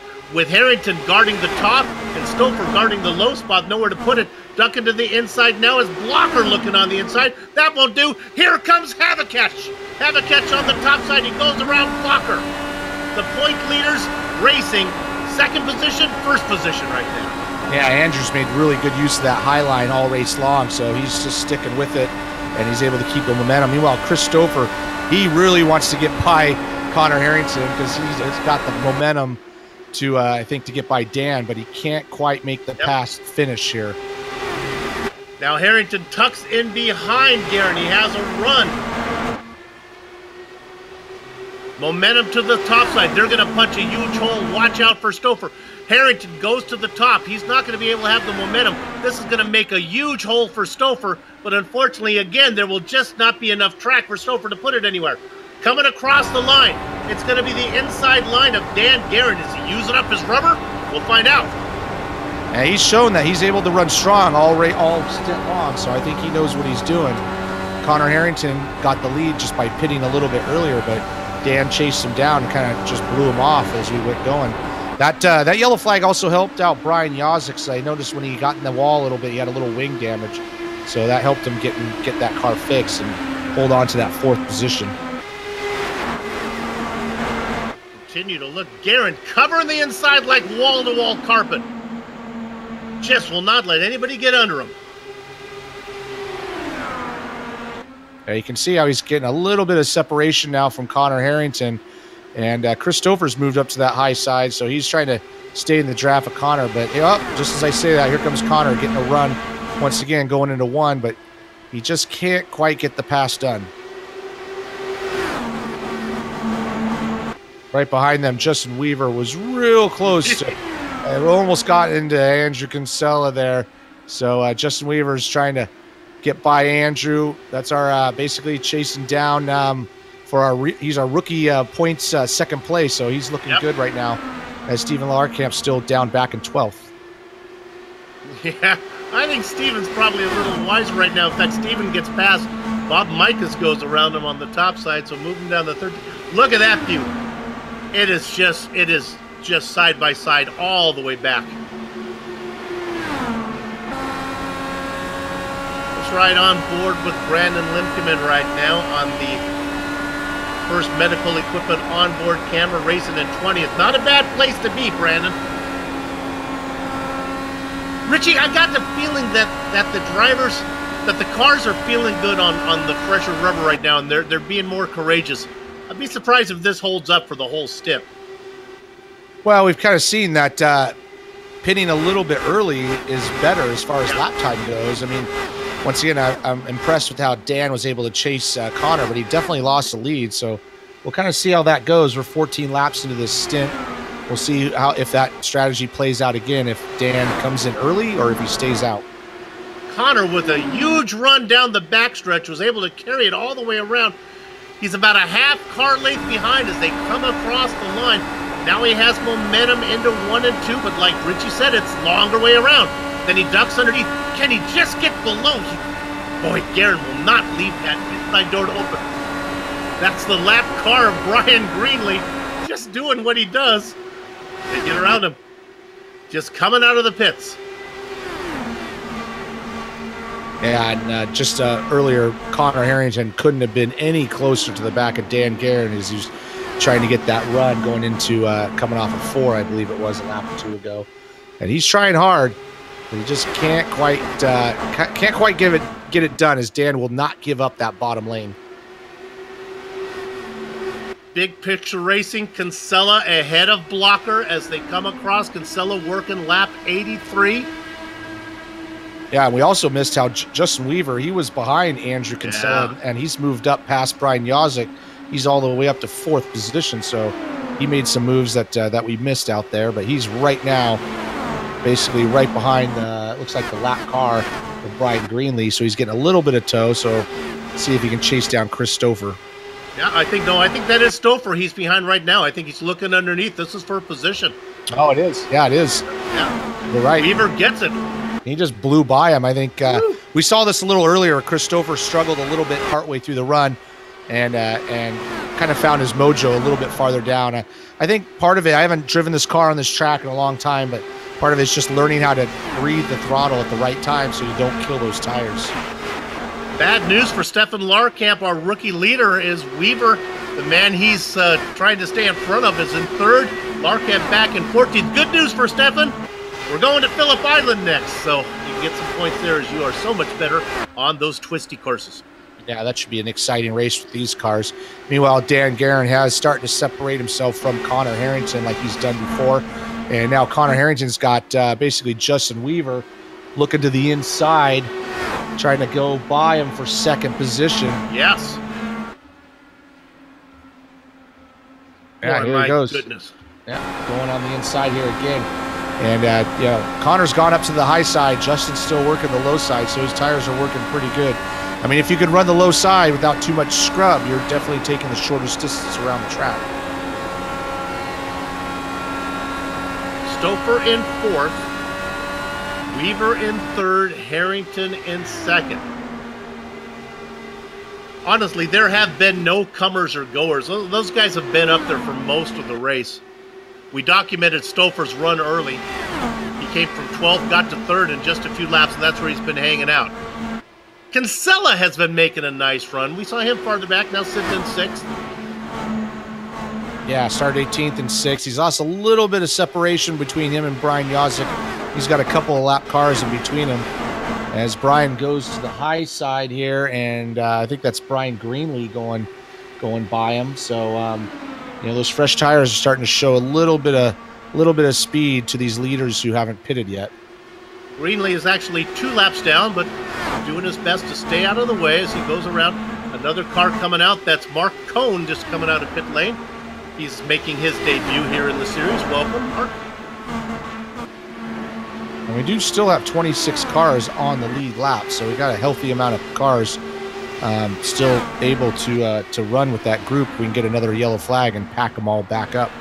Harrington guarding the top and Stouffer guarding the low spot, nowhere to put it. Ducking to the inside now is Blocker looking on the inside. That won't do. Here comes Havakech. Havakech on the top side. He goes around Blocker. The point leaders racing. Second position, first position right there. Yeah, Andrews made really good use of that high line all race long, so he's just sticking with it. And he's able to keep the momentum. Meanwhile, Chris Stouffer, he really wants to get by Connor Harrington because he's got the momentum to, I think, to get by Dan, but he can't quite make the pass finish here. Now Harrington tucks in behind Guerin. He has a run. Momentum to the top side. They're going to punch a huge hole. Watch out for Stouffer. Harrington goes to the top. He's not going to be able to have the momentum. This is going to make a huge hole for Stouffer, but unfortunately, again, there will just not be enough track for Stouffer to put it anywhere. Coming across the line, it's going to be the inside line of Dan Guerin. Is he using up his rubber? We'll find out. And he's shown that he's able to run strong all stint long, so I think he knows what he's doing. Connor Harrington got the lead just by pitting a little bit earlier, but Dan chased him down and kind of just blew him off as we went going. That yellow flag also helped out Brian Yazik. So I noticed when he got in the wall a little bit, he had a little wing damage. So that helped him get that car fixed and hold on to that fourth position. Continue to look. Guerin covering the inside like wall-to-wall carpet. Just will not let anybody get under him. You can see how he's getting a little bit of separation now from Connor Harrington. And Chris Stouffer's moved up to that high side, so he's trying to stay in the draft of Connor. But just as I say that, here comes Connor getting a run once again, going into one, but he just can't quite get the pass done. Right behind them, Justin Weaver was real close to almost got into Andrew Kinsella there. So Justin Weaver's trying to get by Andrew. That's our basically chasing down for our he's our rookie points second place, so he's looking good right now as Stephen Larkamp's still down back in 12th. Yeah, I think Steven's probably a little wiser right now. In fact, Steven gets past Bob Micas, goes around him on the top side, so moving down the 13th. Look at that view. It is just side by side all the way back. Let's ride on board with Brandon Limkeman right now on the first medical equipment onboard camera, racing in 20th. Not a bad place to be, Brandon. Richie, I got the feeling that the drivers, that the cars are feeling good on the fresher rubber right now, and they're being more courageous. I'd be surprised if this holds up for the whole stint. Well, we've kind of seen that pitting a little bit early is better as far as lap time goes. I mean, once again, I'm impressed with how Dan was able to chase Connor, but he definitely lost the lead. So we'll kind of see how that goes. We're 14 laps into this stint. We'll see if that strategy plays out again, if Dan comes in early or if he stays out. Connor, with a huge run down the backstretch, was able to carry it all the way around. He's about a half car length behind as they come across the line. Now he has momentum into 1 and 2, but like Richie said, it's longer way around. Then he ducks underneath. Can he just get below? Boy, Guerin will not leave that inside door to open. That's the lap car of Brian Greenlee, just doing what he does. They get around him. Just coming out of the pits. Yeah, and just earlier, Connor Harrington couldn't have been any closer to the back of Dan Guerin as he was trying to get that run going into coming off of 4, I believe it was a lap or 2 ago. And he's trying hard, but he just can't quite get it done, as Dan will not give up that bottom lane. Big picture racing, Kinsella ahead of Blocker as they come across. Kinsella working lap 83. Yeah, and we also missed how Justin Weaver, he was behind Andrew Kinsella, and he's moved up past Brian Yazik. He's all the way up to 4th position, so he made some moves that we missed out there. But he's right now basically right behind, looks like the lap car of Brian Greenlee, so he's getting a little bit of tow, so see if he can chase down Chris Stouffer. Yeah, I think that is Stouffer he's behind right now. I think he's looking underneath. This is for position. Oh, it is. Yeah, it is. Yeah. You're right. Weaver gets it. He just blew by him. I think we saw this a little earlier. Chris Stouffer struggled a little bit partway through the run and kind of found his mojo a little bit farther down. I think part of it, I haven't driven this car on this track in a long time, but part of it is just learning how to breathe the throttle at the right time so you don't kill those tires. Bad news for Stefan Larkamp, our rookie leader, is Weaver. The man he's trying to stay in front of is in 3rd. Larkamp back in 14th. Good news for Stefan. We're going to Phillip Island next, so you can get some points there as you are so much better on those twisty courses. Yeah, that should be an exciting race with these cars. Meanwhile, Dan Guerin has started to separate himself from Connor Harrington like he's done before. And now Connor Harrington's got basically Justin Weaver looking to the inside, trying to go by him for 2nd position. Yes. Yeah, here he goes. Goodness. Yeah, going on the inside here again. And, Connor's gone up to the high side. Justin's still working the low side, so his tires are working pretty good. I mean, if you can run the low side without too much scrub, you're definitely taking the shortest distance around the track. Stouffer in 4th. Weaver in 3rd. Harrington in 2nd. Honestly, there have been no comers or goers. Those guys have been up there for most of the race. We documented Stouffer's run early. He came from 12th, got to 3rd in just a few laps, and that's where he's been hanging out. Kinsella has been making a nice run. We saw him farther back, now sitting in 6th. Yeah, started 18th and 6th. He's lost a little bit of separation between him and Brian Yazik. He's got a couple of lap cars in between him. as Brian goes to the high side here, and I think that's Brian Greenlee going by him. So those fresh tires are starting to show a little bit of speed to these leaders who haven't pitted yet. Greenlee is actually 2 laps down, but doing his best to stay out of the way as he goes around. Another car coming out. That's Mark Cohn just coming out of pit lane. He's making his debut here in the series. Welcome, Mark. And we do still have 26 cars on the lead lap, so we got a healthy amount of cars still able to run with that group. We can get another yellow flag and pack them all back up.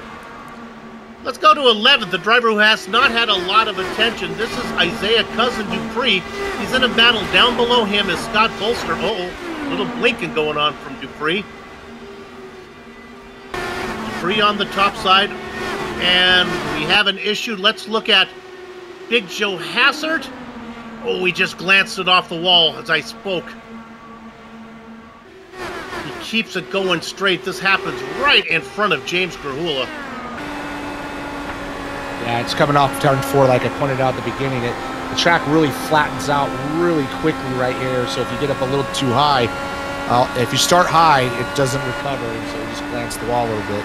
Let's go to 11th, the driver who has not had a lot of attention. This is Isaiah Cousin Dupree. He's in a battle. Down below him is Scott Bolster. Uh-oh, little blinking going on from Dupree. Dupree on the top side, and we have an issue. Let's look at Big Joe Hassard. Oh, we just glanced it off the wall as I spoke. He keeps it going straight. This happens right in front of James Grahula. Yeah, it's coming off turn 4, like I pointed out at the beginning. The track really flattens out really quickly right here, so if you get up a little too high, if you start high, it doesn't recover, and so you just glance the wall a little bit.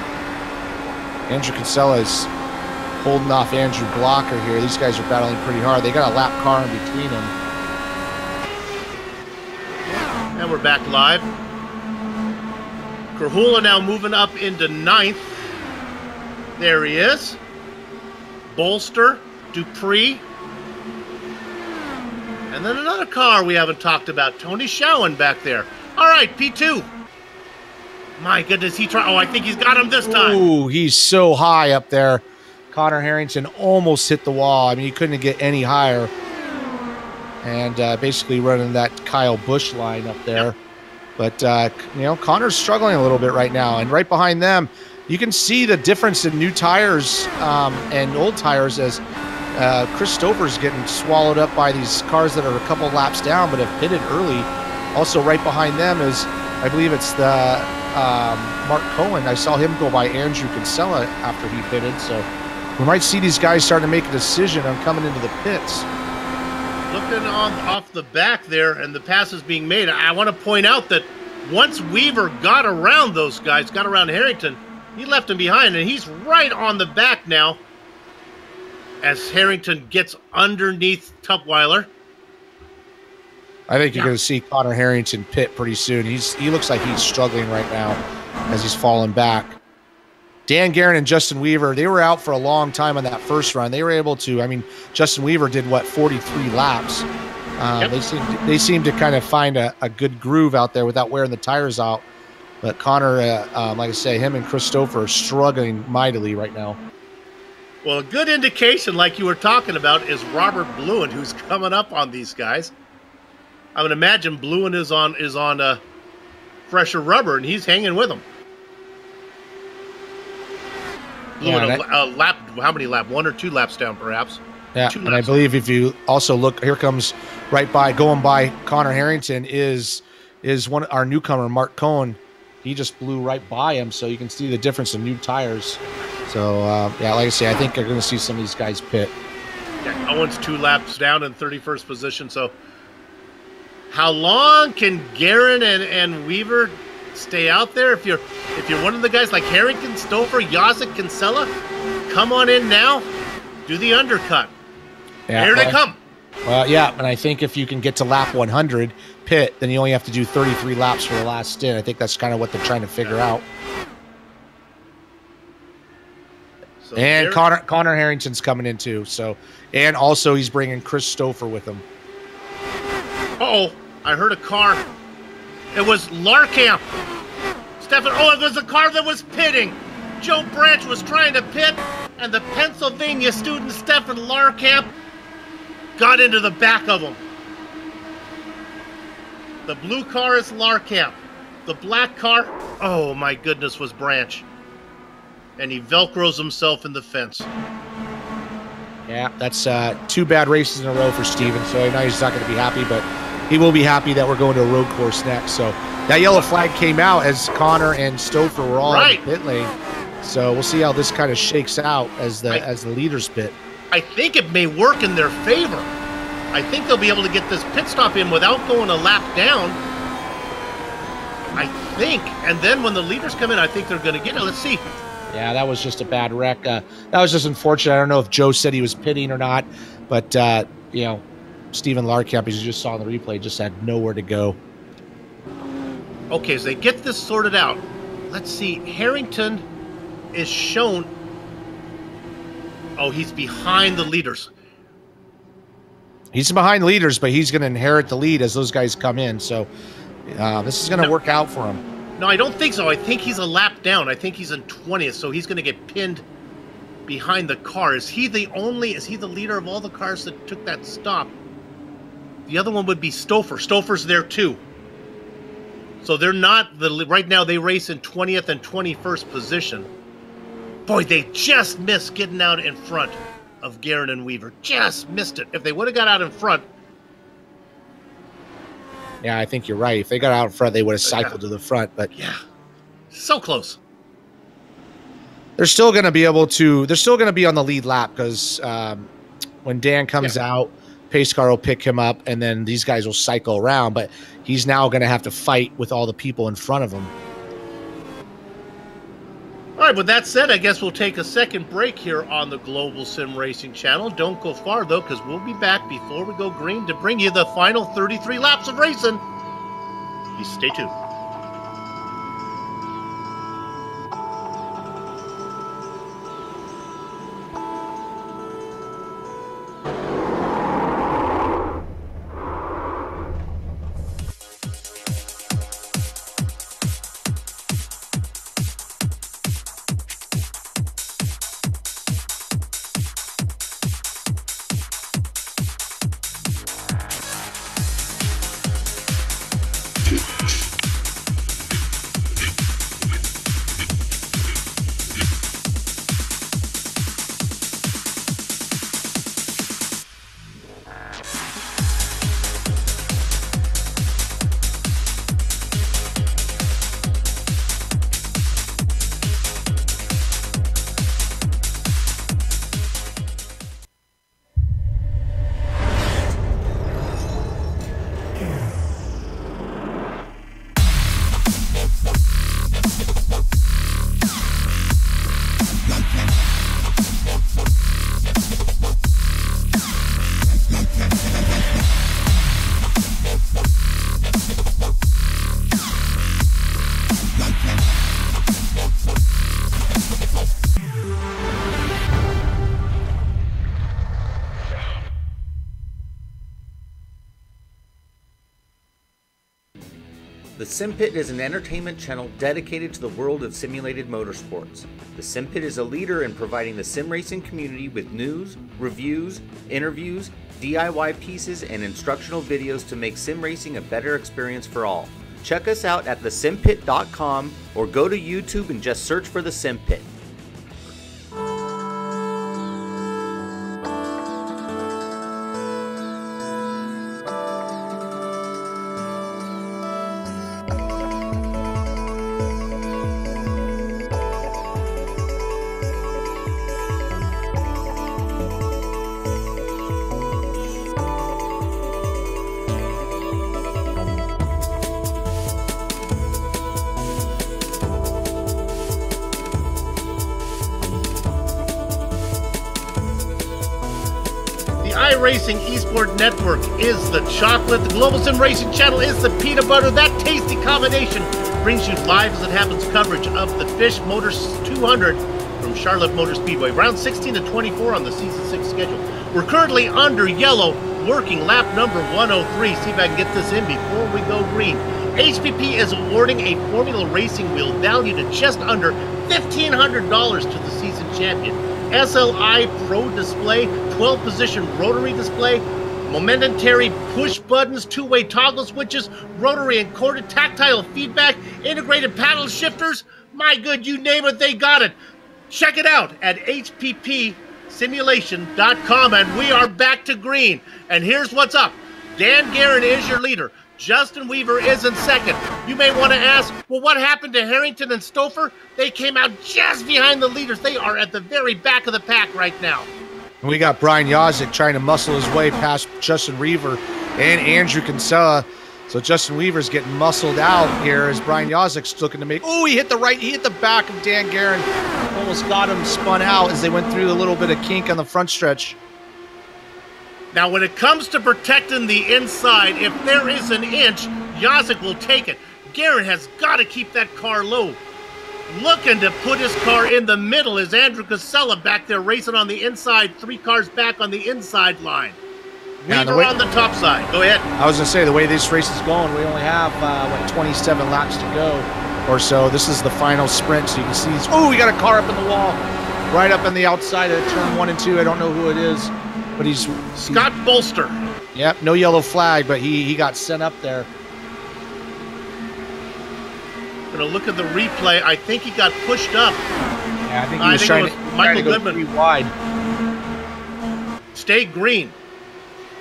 Andrew Kinsella is holding off Andrew Blocker here. These guys are battling pretty hard. They got a lap car in between them. And we're back live. Grahula now moving up into 9th. There he is. Bolster, Dupree. And then another car we haven't talked about. Tony Schowen back there. All right, P2. My goodness, I think he's got him this time. Ooh, he's so high up there. Connor Harrington almost hit the wall. I mean, he couldn't get any higher. And basically running that Kyle Busch line up there. Yep. But, Connor's struggling a little bit right now. And right behind them, you can see the difference in new tires and old tires as Chris Stover's getting swallowed up by these cars that are a couple laps down but have pitted early. Also right behind them is, I believe it's the Mark Cohen. I saw him go by Andrew Kinsella after he pitted. So we might see these guys starting to make a decision on coming into the pits. Looking off the back there and the passes being made, I want to point out that once Weaver got around those guys, got around Harrington, he left him behind, and he's right on the back now as Harrington gets underneath Tutwiler. I think you're going to see Connor Harrington pit pretty soon. He looks like he's struggling right now as he's falling back. Dan Guerin and Justin Weaver, they were out for a long time on that first run. They were able to, Justin Weaver did, 43 laps. Yep. They seem to kind of find a good groove out there without wearing the tires out. But Connor, like I say, him and Christopher are struggling mightily right now. Well, a good indication, like you were talking about, is Robert Bluen, who's coming up on these guys. I would imagine Bluen is on fresher rubber, and he's hanging with them. Bluen, a lap, how many laps? 1 or 2 laps down, perhaps. Yeah, and I believe if you also look, here comes going by Connor Harrington is our newcomer, Mark Cohen. He just blew right by him, so you can see the difference in new tires. So, like I say, I think you're going to see some of these guys pit. Yeah, Owen's 2 laps down in 31st position. So, how long can Guerin and Weaver stay out there? If you're one of the guys like Harrington, Stouffer, Yazek, Kinsella, come on in now, do the undercut. Yeah, here they come. Yeah, and I think if you can get to lap 100 pit, then you only have to do 33 laps for the last stint. I think that's kind of what they're trying to figure out. So and Connor Harrington's coming in too. So, and also he's bringing Chris Stouffer with him. Uh-oh, I heard a car. It was Larkamp. It was a car that was pitting. Joe Branch was trying to pit, and the Pennsylvania student Stefan Larkamp got into the back of him. The blue car is Larkamp. The black car, oh my goodness, was Branch. And he Velcros himself in the fence. Yeah, that's 2 bad races in a row for Steven, so I know he's not going to be happy, but he will be happy that we're going to a road course next. So that yellow flag came out as Connor and Stouffer were all in the pit lane. So we'll see how this kind of shakes out as the leaders pit. I think it may work in their favor. I think they'll be able to get this pit stop in without going a lap down. I think. And then when the leaders come in, I think they're going to get it. Let's see. Yeah, that was just a bad wreck. That was just unfortunate. I don't know if Joe said he was pitting or not, but, you know, Stephen Larkamp, as you just saw in the replay, just had nowhere to go. Okay, so they get this sorted out. Let's see. Harrington is shown. Oh, he's behind the leaders. He's behind leaders, but he's going to inherit the lead as those guys come in. So this is going to work out for him. No, I don't think so. I think he's a lap down. I think he's in 20th, so he's going to get pinned behind the car. Is he the leader of all the cars that took that stop? The other one would be Stouffer. Stouffer's there too. So they're not right now they race in 20th and 21st position. Boy, they just missed getting out in front of Garrett and Weaver. Just missed it. If they would have got out in front. Yeah, I think you're right. If they got out in front, they would have cycled to the front. But yeah, so close. They're still going to be able to. They're still going to be on the lead lap because when Dan comes out, pace car will pick him up, and then these guys will cycle around. But he's now going to have to fight with all the people in front of him. All right, with that said, I guess we'll take a second break here on the Global Sim Racing channel. Don't go far, though, because we'll be back before we go green to bring you the final 33 laps of racing. Please stay tuned. The Sim Pit is an entertainment channel dedicated to the world of simulated motorsports. The Sim Pit is a leader in providing the sim racing community with news, reviews, interviews, DIY pieces, and instructional videos to make sim racing a better experience for all. Check us out at thesimpit.com or go to YouTube and just search for The Sim Pit. iRacing Esport Network is the chocolate. The Global Sim Racing channel is the peanut butter. That tasty combination brings you live as it happens coverage of the Fish Motors 200 from Charlotte Motor Speedway. Round 16 to 24 on the Season 6 schedule. We're currently under yellow, working lap number 103. See if I can get this in before we go green. HPP is awarding a Formula Racing wheel valued at just under $1,500 to the season champion. SLI Pro display, 12-position rotary display, momentary push buttons, two-way toggle switches, rotary and corded tactile feedback, integrated paddle shifters. My good, you name it, they got it. Check it out at hppsimulation.com, and we are back to green. And here's what's up. Dan Guerin is your leader. Justin Weaver is in second. You may want to ask, well, what happened to Harrington and Stouffer? They came out just behind the leaders. They are at the very back of the pack right now. And we got Brian Yazik trying to muscle his way past Justin Weaver and Andrew Kinsella. So Justin Weaver's getting muscled out here as Brian Yazik's looking to make. Oh, he hit the back of Dan Guerin. Almost got him spun out as they went through a little bit of kink on the front stretch. Now, when it comes to protecting the inside, if there is an inch, Yazik will take it. Guerin has got to keep that car low. Looking to put his car in the middle is Andrew Casella back there racing on the inside, 3 cars back on the inside line. Weaver on the top side. Go ahead. I was going to say, the way this race is going, we only have, 27 laps to go or so. This is the final sprint, so you can see. Oh, we got a car up in the wall, right up on the outside of turn 1 and 2. I don't know who it is, but he's Scott Bolster. Yep, no yellow flag, but he got sent up there. Gonna look at the replay. I think he got pushed up. Yeah, I think he was trying to go pretty wide. Stay green.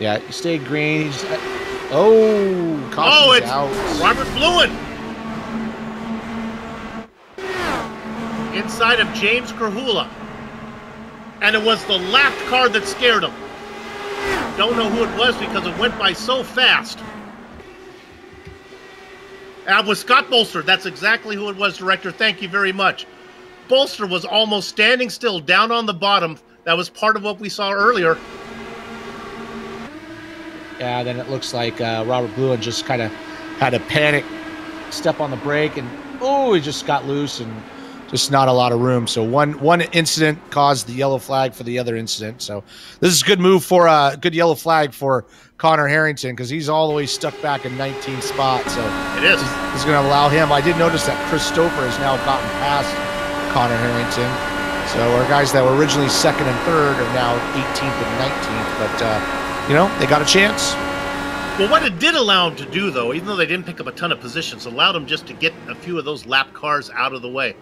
Yeah, he stayed green. Caution's it's out. Robert Bluen. Inside of James Krahula. And it was the lap car that scared him. Don't know who it was because it went by so fast. It was Scott Bolster. That's exactly who it was, Director. Thank you very much. Bolster was almost standing still down on the bottom. That was part of what we saw earlier. Yeah, then it looks like Robert Bluen just kind of had a panic step on the brake, and he just got loose and just not a lot of room. So one incident caused the yellow flag for the other incident. So this is a good move for good yellow flag for Connor Harrington because he's all the way stuck back in 19th spot. So it is. This is going to allow him. I did notice that Chris Stouffer has now gotten past Connor Harrington. So our guys that were originally 2nd and 3rd are now 18th and 19th. But they got a chance. Well, what it did allow them to do, though, even though they didn't pick up a ton of positions, allowed them just to get a few of those lap cars out of the way.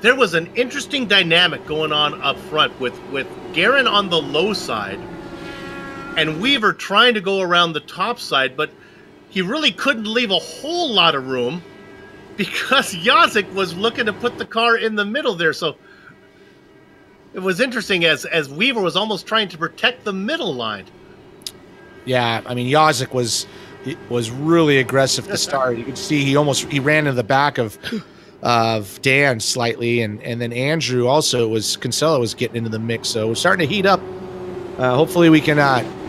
There was an interesting dynamic going on up front with Guerin on the low side and Weaver trying to go around the top side, but he really couldn't leave a whole lot of room because Yazik was looking to put the car in the middle there. So it was interesting as Weaver was almost trying to protect the middle line. Yeah, I mean, Yazik was really aggressive to start. You could see he ran into the back of Dan slightly, and then Andrew also Kinsella was getting into the mix, so we're starting to heat up. Hopefully we can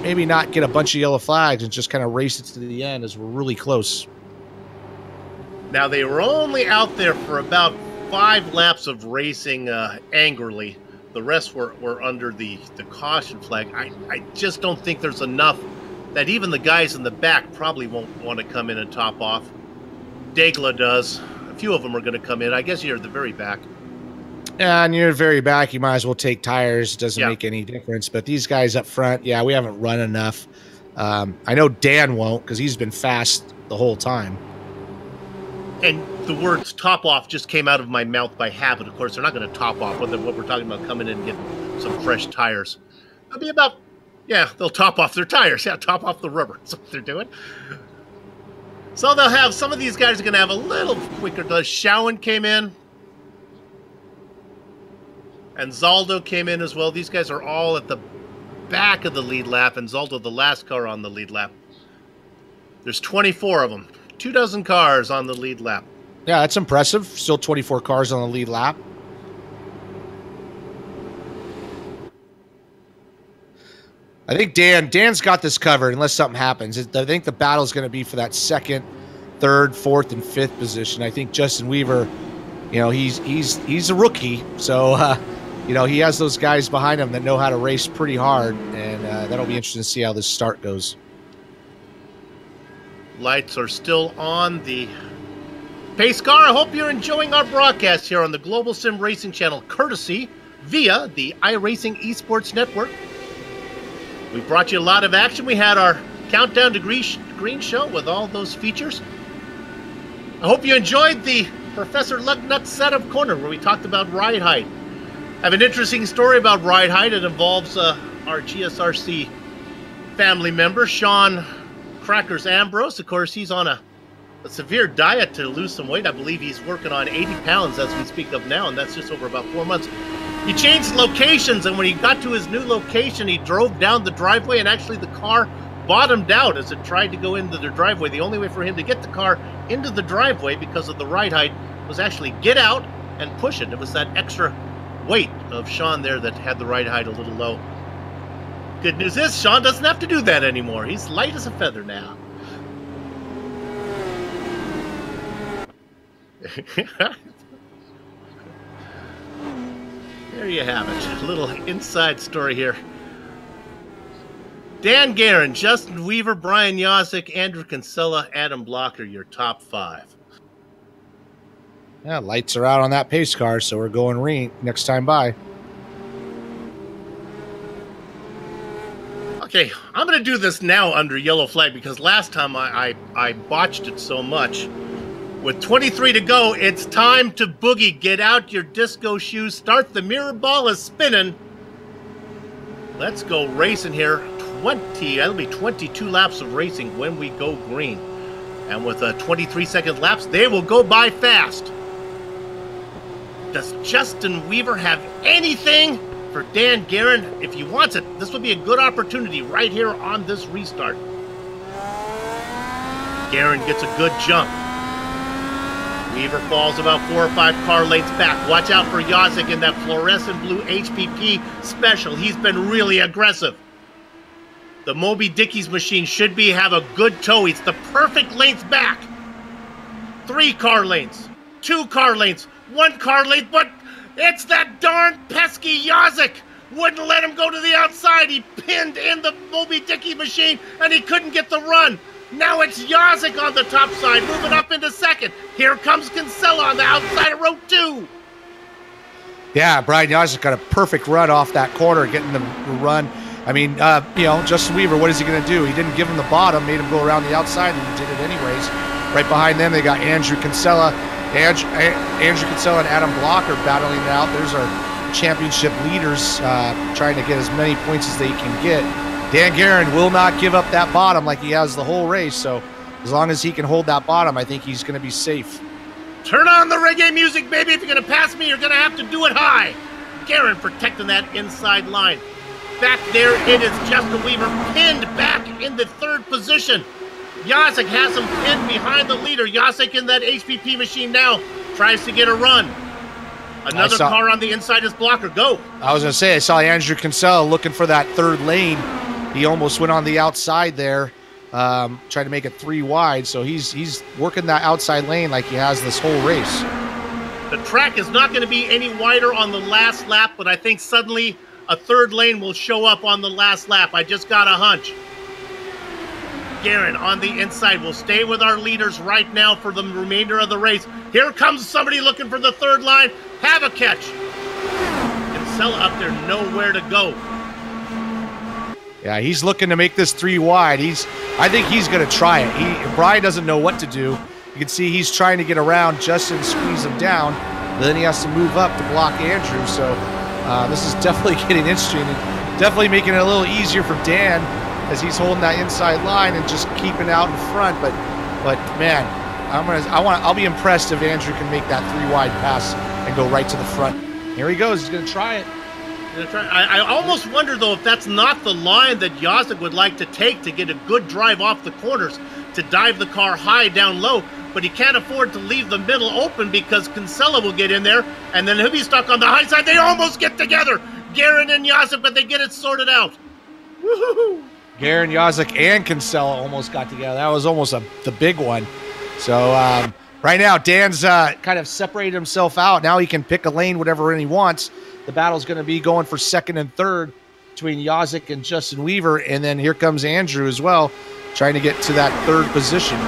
maybe not get a bunch of yellow flags and just kind of race it to the end as we're really close. Now, they were only out there for about 5 laps of racing angrily. The rest were under the caution flag. I just don't think there's enough that even the guys in the back probably won't want to come in and top off. Daigle does. A few of them are going to come in. I guess you're at the very back. Yeah, and you're very back. You might as well take tires. It doesn't make any difference. But these guys up front, we haven't run enough. I know Dan won't because he's been fast the whole time. And the words top off just came out of my mouth by habit. Of course, they're not going to top off. What we're talking about coming in and getting some fresh tires. It'll be about, they'll top off their tires. Yeah, top off the rubber. That's what they're doing. So they'll have, some of these guys are going to have a little quicker. Schowen came in. And Zaldo came in as well. These guys are all at the back of the lead lap, and Zaldo the last car on the lead lap. There's 24 of them. 24 cars on the lead lap. Yeah, that's impressive. Still 24 cars on the lead lap. I think Dan's got this covered unless something happens. I think the battle's going to be for that 2nd, 3rd, 4th, and 5th position. I think Justin Weaver, he's a rookie, so he has those guys behind him that know how to race pretty hard, and that'll be interesting to see how this start goes. Lights are still on the pace car. I hope you're enjoying our broadcast here on the Global Sim Racing Channel, courtesy via the iRacing Esports Network. We brought you a lot of action. We had our Countdown to Green show with all those features. I hope you enjoyed the Professor Lugnut setup corner where we talked about ride height. I have an interesting story about ride height. It involves our GSRC family member, Sean Crackers Ambrose. Of course, he's on a severe diet to lose some weight. I believe he's working on 80 pounds as we speak of now, and that's just over about 4 months. He changed locations, and when he got to his new location, he drove down the driveway, and actually the car bottomed out as it tried to go into the driveway. The only way for him to get the car into the driveway because of the ride height was actually get out and push it. It was that extra weight of Sean there that had the ride height a little low. Good news is Sean doesn't have to do that anymore. He's light as a feather now. There you have it. A little inside story here. Dan Guerin, Justin Weaver, Brian Yosick, Andrew Kinsella, Adam Blocker, your top 5. Yeah, lights are out on that pace car, so we're going green next time by. Okay, I'm going to do this now under yellow flag because last time I botched it so much. With 23 to go, it's time to boogie. Get out your disco shoes. Start the mirror ball is spinning. Let's go racing here. That'll be 22 laps of racing when we go green. And with 23-second laps, they will go by fast. Does Justin Weaver have anything for Dan Guerin? If he wants it, this would be a good opportunity right here on this restart. Guerin gets a good jump. Weaver falls about 4 or 5 car lengths back. Watch out for Yosick in that fluorescent blue HPP special. He's been really aggressive. The Moby Dickey's machine should have a good toe. It's the perfect length back. 3 car lengths, 2 car lengths, 1 car length, but it's that darn pesky Yosick. Wouldn't let him go to the outside. He pinned in the Moby Dickey machine, and he couldn't get the run. Now it's Yosick on the top side, moving up into second. Here comes Kinsella on the outside of row 2. Yeah, Brian Yosick got a perfect run off that corner, getting the run. I mean, you know, Justin Weaver, what is he going to do? He didn't give him the bottom, made him go around the outside, and he did it anyways. Right behind them, they got Andrew Kinsella. Andrew Kinsella and Adam Blocker battling it out. There's our championship leaders trying to get as many points as they can get. Dan Guerin will not give up that bottom like he has the whole race, so as long as he can hold that bottom, I think he's going to be safe. Turn on the reggae music, baby. If you're going to pass me, you're going to have to do it high. Guerin protecting that inside line. Back there, it is Justin Weaver pinned back in the 3rd position. Yosick has him pinned behind the leader. Yosick in that HPP machine now tries to get a run. Another car on the inside is Blocker. Go. I was going to say, I saw Andrew Kinsella looking for that 3rd lane. He almost went on the outside there, trying to make it 3 wide. So he's working that outside lane like he has this whole race. The track is not going to be any wider on the last lap, but I think suddenly a 3rd lane will show up on the last lap. I just got a hunch. Guerin on the inside. We'll stay with our leaders right now for the remainder of the race. Here comes somebody looking for the 3rd line. Have a catch. Kinsella up there, nowhere to go. Yeah, he's looking to make this 3 wide. I think he's going to try it. Brian doesn't know what to do. You can see he's trying to get around Justin, squeeze him down. Then he has to move up to block Andrew. So this is definitely getting interesting and definitely making it a little easier for Dan as he's holding that inside line and just keeping out in front. But man, I'll be impressed if Andrew can make that 3 wide pass and go right to the front. Here he goes. He's going to try it. I almost wonder, though, if that's not the line that Yosick would like to take to get a good drive off the corners, to dive the car high down low, but he can't afford to leave the middle open because Kinsella will get in there, and then he'll be stuck on the high side. They almost get together, Guerin and Yosick, but they get it sorted out. Woohoo! Guerin, Yosick, and Kinsella almost got together. That was almost the big one. So right now, Dan's kind of separated himself out. Now he can pick a lane, whatever he wants. The battle's going to be going for 2nd and 3rd between Yosick and Justin Weaver, and then here comes Andrew as well, trying to get to that 3rd position.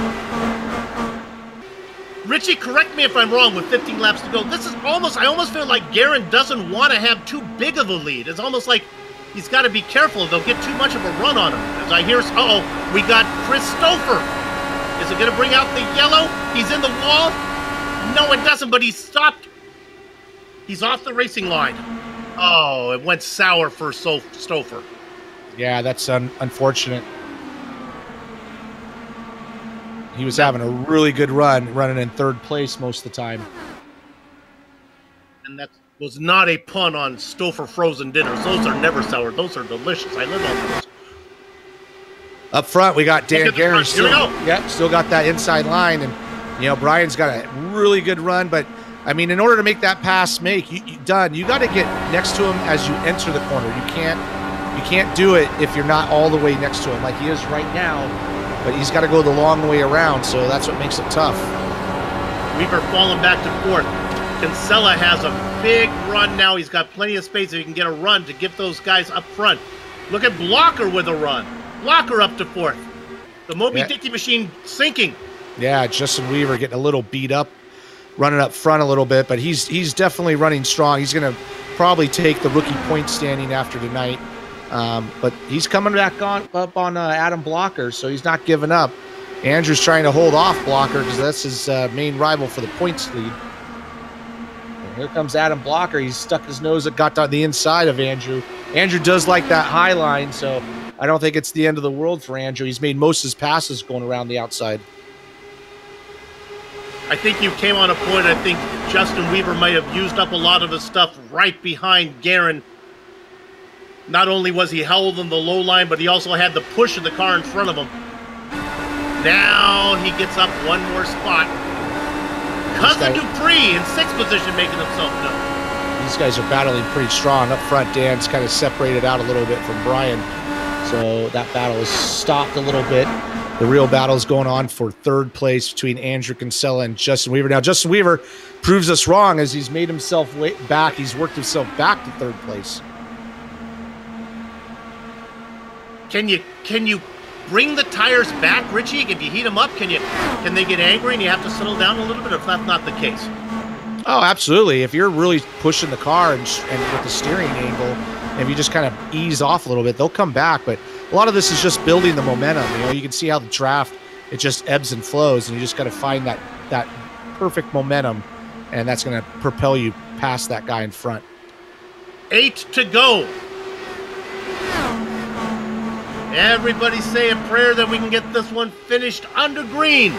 Richie, correct me if I'm wrong with 15 laps to go. I almost feel like Guerin doesn't want to have too big of a lead. It's almost like he's got to be careful. They'll get too much of a run on him. As I hear, we got Christopher. Is it going to bring out the yellow? He's in the wall. No, it doesn't, but he's stopped. He's off the racing line. Oh, it went sour for Stouffer. Yeah, that's unfortunate. He was having a really good run, running in 3rd place most of the time. And was not a pun on Stouffer frozen dinners. Those are never sour. Those are delicious. I live on those. Up front, we got Dan Guerin. Here we go. Yep, still got that inside line. And, Brian's got a really good run. But, I mean, in order to make that pass you got to get next to him as you enter the corner. You can't do it if you're not all the way next to him like he is right now. But he's got to go the long way around, so that's what makes it tough. Weaver falling back to fourth. Kinsella has a big run now. He's got plenty of space if he can get a run to get those guys up front. Look at Blocker with a run. Blocker up to fourth. The Moby Dicky machine sinking. Yeah, Justin Weaver getting a little beat up, running up front a little bit, but he's definitely running strong. He's going to probably take the rookie point standing after tonight. But he's coming back up on Adam Blocker, so he's not giving up. Andrew's trying to hold off Blocker because that's his main rival for the points lead. And here comes Adam Blocker. He's stuck his nose, got on the inside of Andrew. Andrew does like that high line, so I don't think it's the end of the world for Andrew. He's made most of his passes going around the outside. I think you came on a point. I think Justin Weaver might have used up a lot of his stuff right behind Guerin. Not only was he held on the low line, but he also had the push of the car in front of him. Now he gets up one more spot. Cousin Dupree in sixth position making himself known. These guys are battling pretty strong. Up front, Dan's kind of separated out a little bit from Brian. So that battle is stopped a little bit. The real battle is going on for third place between Andrew Kinsella and Justin Weaver. Now, Justin Weaver proves us wrong as he's made himself back. He's worked himself back to third place. Can you bring the tires back, Richie? If you heat them up, can they get angry and you have to settle down a little bit if that's not the case? Oh, absolutely. If you're really pushing the car and with the steering angle, if you just kind of ease off a little bit, they'll come back. But a lot of this is just building the momentum. You can see how the draft, it just ebbs and flows, and you just got to find that perfect momentum, and that's going to propel you past that guy in front. 8 to go. Everybody say a prayer that we can get this one finished under green.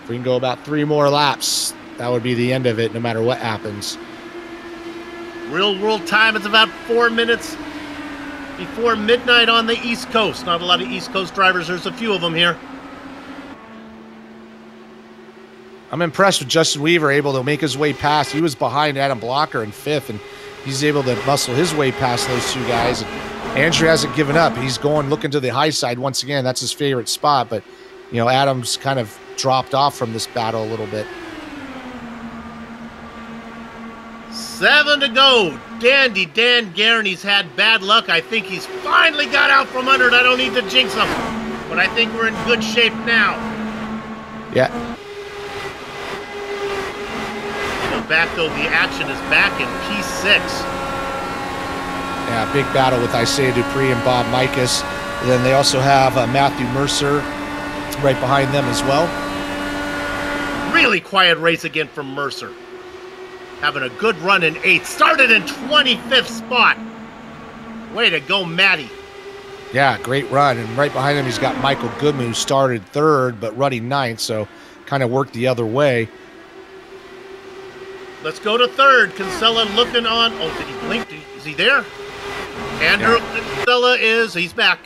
If we can go about 3 more laps, that would be the end of it, no matter what happens. Real world time, it's about 4 minutes before midnight on the East Coast. Not a lot of East Coast drivers. There's a few of them here. I'm impressed with Justin Weaver, able to make his way past. He was behind Adam Blocker in 5th, and he's able to muscle his way past those 2 guys. And Andrew hasn't given up. He's looking to the high side once again. That's his favorite spot. But, Adam's kind of dropped off from this battle a little bit. 7 to go. Dandy Dan Guerin, he's had bad luck. I think he's finally got out from under it. I don't need to jinx him, but I think we're in good shape now. Yeah. Back though, the action is back in P6. Yeah, big battle with Isaiah Dupree and Bob Mikas. And then they also have Matthew Mercer right behind them as well. Really quiet race again from Mercer. Having a good run in 8th. Started in 25th spot. Way to go, Matty. Yeah, great run. And right behind him, he's got Michael Goodman, who started 3rd, but running 9th, so kind of worked the other way. Let's go to 3rd. Kinsella looking on. Oh, did he blink? Is he there? Andrew Kinsella he's back.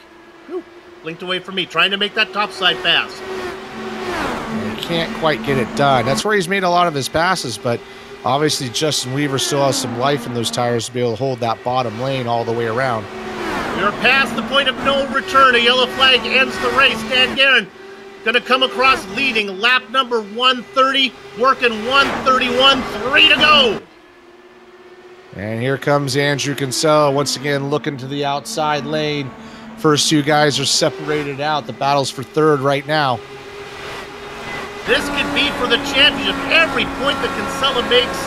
Whew. Blinked away from me, trying to make that topside pass. He can't quite get it done. That's where he's made a lot of his passes, but obviously Justin Weaver still has some life in those tires to be able to hold that bottom lane all the way around. We're past the point of no return. A yellow flag ends the race. Dan Guerin going to come across leading. Lap number 130, working 131, 3 to go. And here comes Andrew Kinsella once again looking to the outside lane. First 2 guys are separated out. The battle's for 3rd right now. This could be for the championship. Every point that Kinsella makes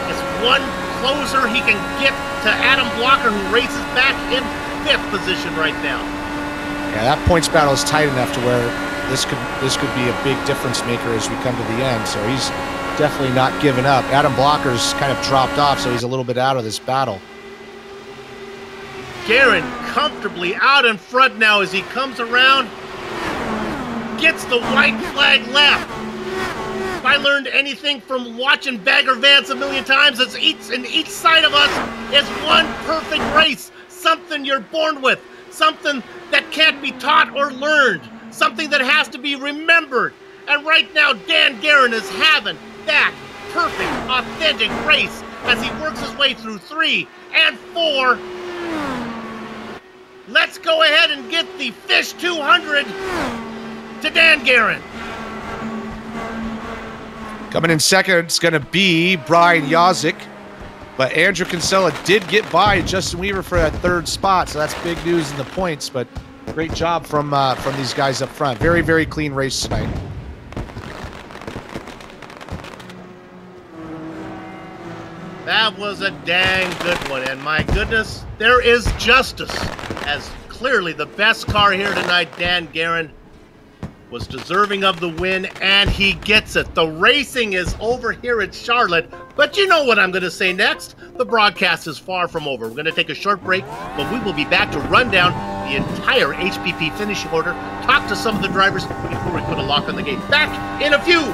is one closer he can get to Adam Blocker, who races back in 5th position right now. Yeah, that points battle is tight enough to where this could be a big difference maker as we come to the end. So he's definitely not giving up. Adam Blocker's kind of dropped off, so he's a little bit out of this battle. Guerin comfortably out in front now as he comes around. Gets the white flag left. I learned anything from watching Bagger Vance a million times, it's each side of us is one perfect race. Something you're born with. Something that can't be taught or learned. Something that has to be remembered. And right now, Dan Guerin is having that perfect, authentic race as he works his way through 3 and 4. Let's go ahead and get the Fish 200 to Dan Guerin. Coming in second, it's going to be Brian Yazik. But Andrew Kinsella did get by Justin Weaver for that third spot, so that's big news in the points. But great job from these guys up front. Very, very clean race tonight. That was a dang good one, and my goodness, there is justice. As clearly the best car here tonight, Dan Guerin, was deserving of the win, and he gets it. The racing is over here at Charlotte, but you know what I'm going to say next. The broadcast is far from over. We're going to take a short break, but we will be back to run down the entire HPP finishing order, talk to some of the drivers before we put a lock on the gate. Back in a few.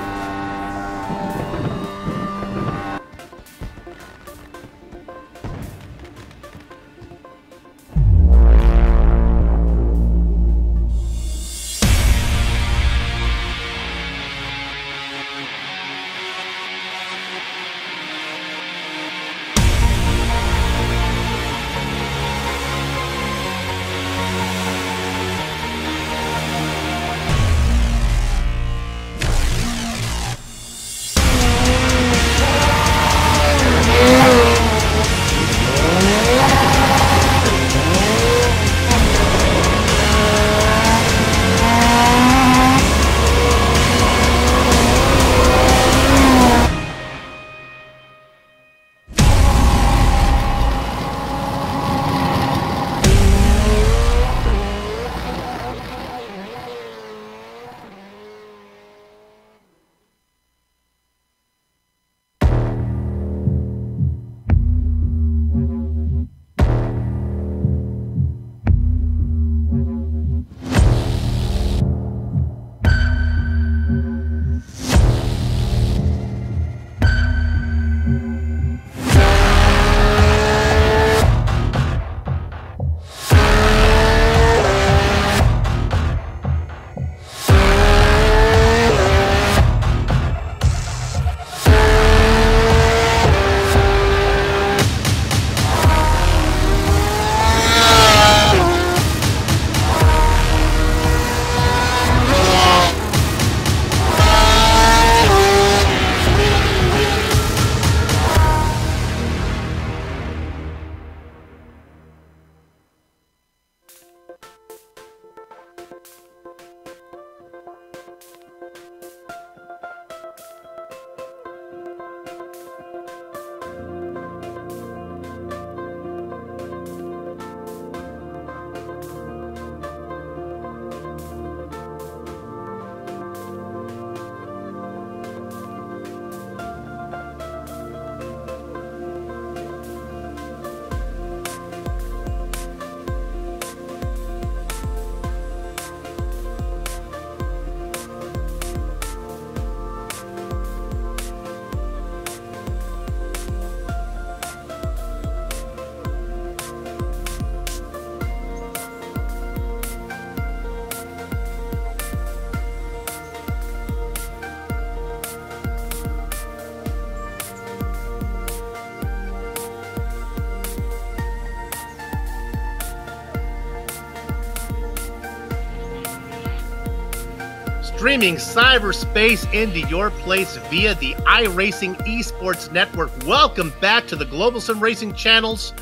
Streaming cyberspace into your place via the iRacing Esports Network. Welcome back to the Global Sim Racing channels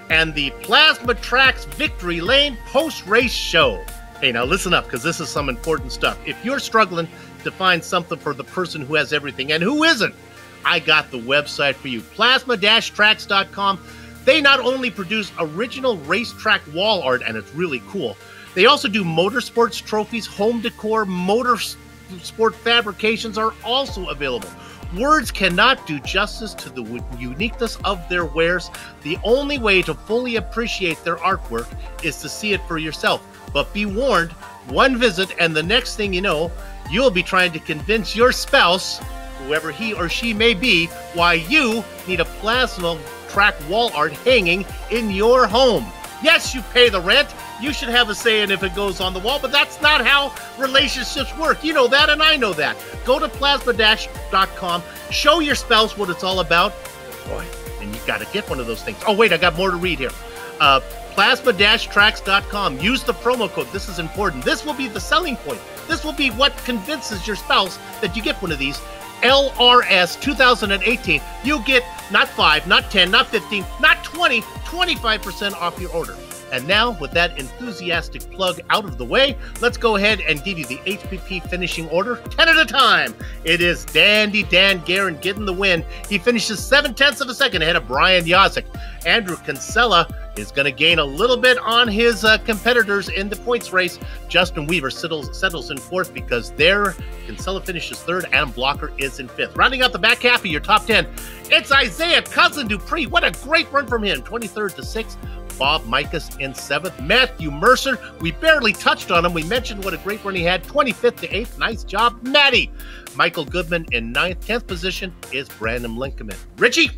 and the Plasma Tracks Victory Lane post-race show. Hey, now listen up, because this is some important stuff. If you're struggling to find something for the person who has everything, and who isn't, I got the website for you, plasma-tracks.com. They not only produce original racetrack wall art, and it's really cool, they also do motorsports trophies, home decor, motorsport fabrications are also available. Words cannot do justice to the uniqueness of their wares. The only way to fully appreciate their artwork is to see it for yourself. But be warned, one visit and the next thing you know, you'll be trying to convince your spouse, whoever he or she may be, why you need a plasma track wall art hanging in your home. Yes, you pay the rent. You should have a say in if it goes on the wall, but that's not how relationships work. You know that, and I know that. Go to plasma-.com, show your spouse what it's all about. Boy, and you got to get one of those things. Oh, wait, I got more to read here. Plasma-tracks.com. Use the promo code. This is important. This will be the selling point. This will be what convinces your spouse that you get one of these. LRS 2018. You get not 5, not 10, not 15, not 20, 25% off your order. And now, with that enthusiastic plug out of the way, let's go ahead and give you the HPP finishing order 10 at a time. It is Dandy Dan Guerin getting the win. He finishes 7/10 of a second ahead of Brian Yazik. Andrew Kinsella is going to gain a little bit on his competitors in the points race. Justin Weaver settles in fourth because there Kinsella finishes third. Adam Blocker is in fifth. Rounding out the back half of your top 10, it's Isaiah Cousin Dupree. What a great run from him. 23rd to 6th. Bob Micus in 7th. Matthew Mercer, we barely touched on him. We mentioned what a great run he had. 25th to 8th. Nice job, Matty. Michael Goodman in 9th. 10th position is Brandon Lincoln. Richie?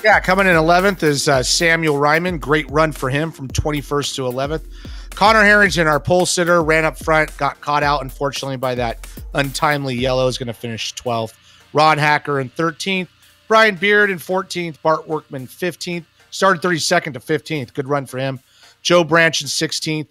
Yeah, coming in 11th is Samuel Ryman. Great run for him from 21st to 11th. Connor Harrington, our pole sitter, ran up front, got caught out, unfortunately, by that untimely yellow. Is going to finish 12th. Ron Hacker in 13th. Brian Beard in 14th. Bart Workman 15th. Started 32nd to 15th. Good run for him. Joe Branch in 16th.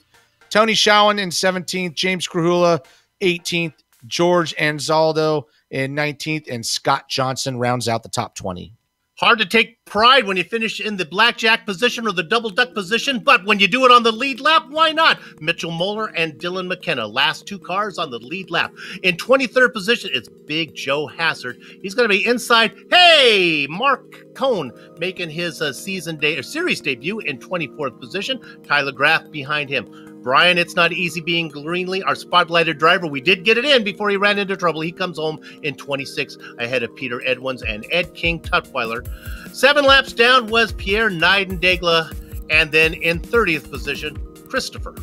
Tony Showen in 17th. James Krahula 18th. George Anzaldo in 19th. And Scott Johnson rounds out the top 20. Hard to take pride when you finish in the blackjack position or the double duck position, but when you do it on the lead lap, why not? Mitchell Moeller and Dylan McKenna, last two cars on the lead lap. In 23rd position, it's Big Joe Hassard. He's going to be inside. Hey, Mark Cohn making his series debut in 24th position. Tyler Graff behind him. Brian, it's not easy being Greenlee, our spotlighted driver. We did get it in before he ran into trouble. He comes home in 26 ahead of Peter Edwins and Ed King Tutwiler. 7 laps down was Pierre Neidendegla, and then in 30th position, Christopher.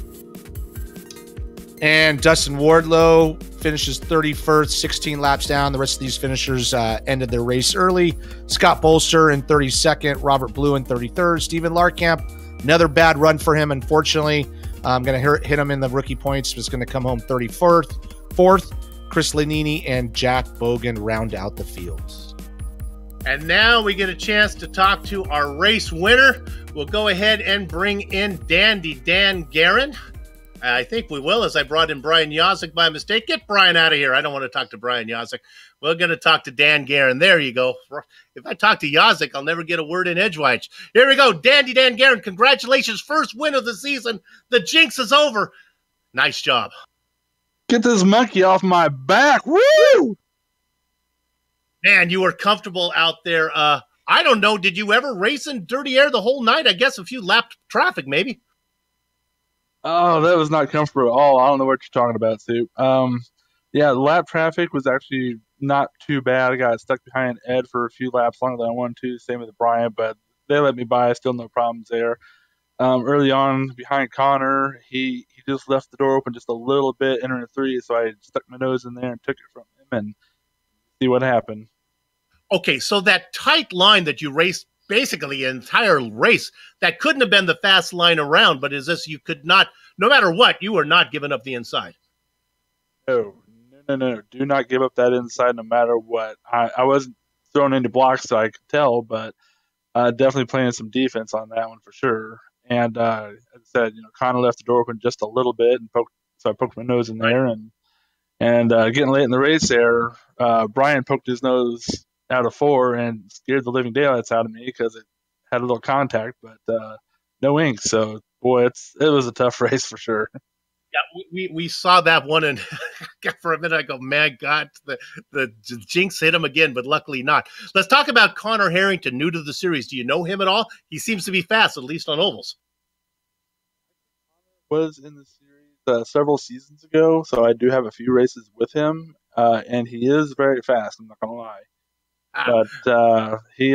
And Dustin Wardlow finishes 31st, 16 laps down. The rest of these finishers ended their race early. Scott Bolster in 32nd, Robert Blue in 33rd, Stephen Larkamp, another bad run for him, unfortunately. I'm going to hit him in the rookie points. He's going to come home 34th. 4th, Chris Lanini and Jack Bogan round out the fields. And now we get a chance to talk to our race winner. We'll go ahead and bring in Dandy Dan Guerin. I think we will, as I brought in Brian Yazik by mistake. Get Brian out of here. I don't want to talk to Brian Yazik. We're going to talk to Dan Guerin. There you go. If I talk to Yazik, I'll never get a word in edgewise. Here we go. Dandy Dan Guerin, congratulations. First win of the season. The jinx is over. Nice job. Get this monkey off my back. Woo! Man, you were comfortable out there. I don't know. Did you ever race in dirty air the whole night? I guess a few lapped traffic, maybe. Oh, that was not comfortable at all. I don't know what you're talking about, Soup. Yeah, lap traffic was actually not too bad. I got stuck behind Ed for a few laps longer than I wanted to. Same with Brian, but they let me by. Still no problems there. Early on, behind Connor, he just left the door open just a little bit, entering 3, so I stuck my nose in there and took it from him and see what happened. Okay, so that tight line that you raced basically an entire race, that couldn't have been the fast line around, but is this you could not, no matter what, you were not giving up the inside? No. Do not give up that inside no matter what. I wasn't thrown into blocks so I could tell, but definitely playing some defense on that one for sure. And as I said, Connor left the door open just a little bit, and so I poked my nose in there. And getting late in the race there, Brian poked his nose out of 4 and scared the living daylights out of me because it had a little contact, but no ink. So, boy, it was a tough race for sure. Yeah, we saw that one, and for a minute I go, man, God, the jinx hit him again, but luckily not. Let's talk about Connor Harrington, new to the series. Do you know him at all? He seems to be fast, at least on ovals. Was in the series several seasons ago, so I do have a few races with him, and he is very fast, I'm not going to lie. But he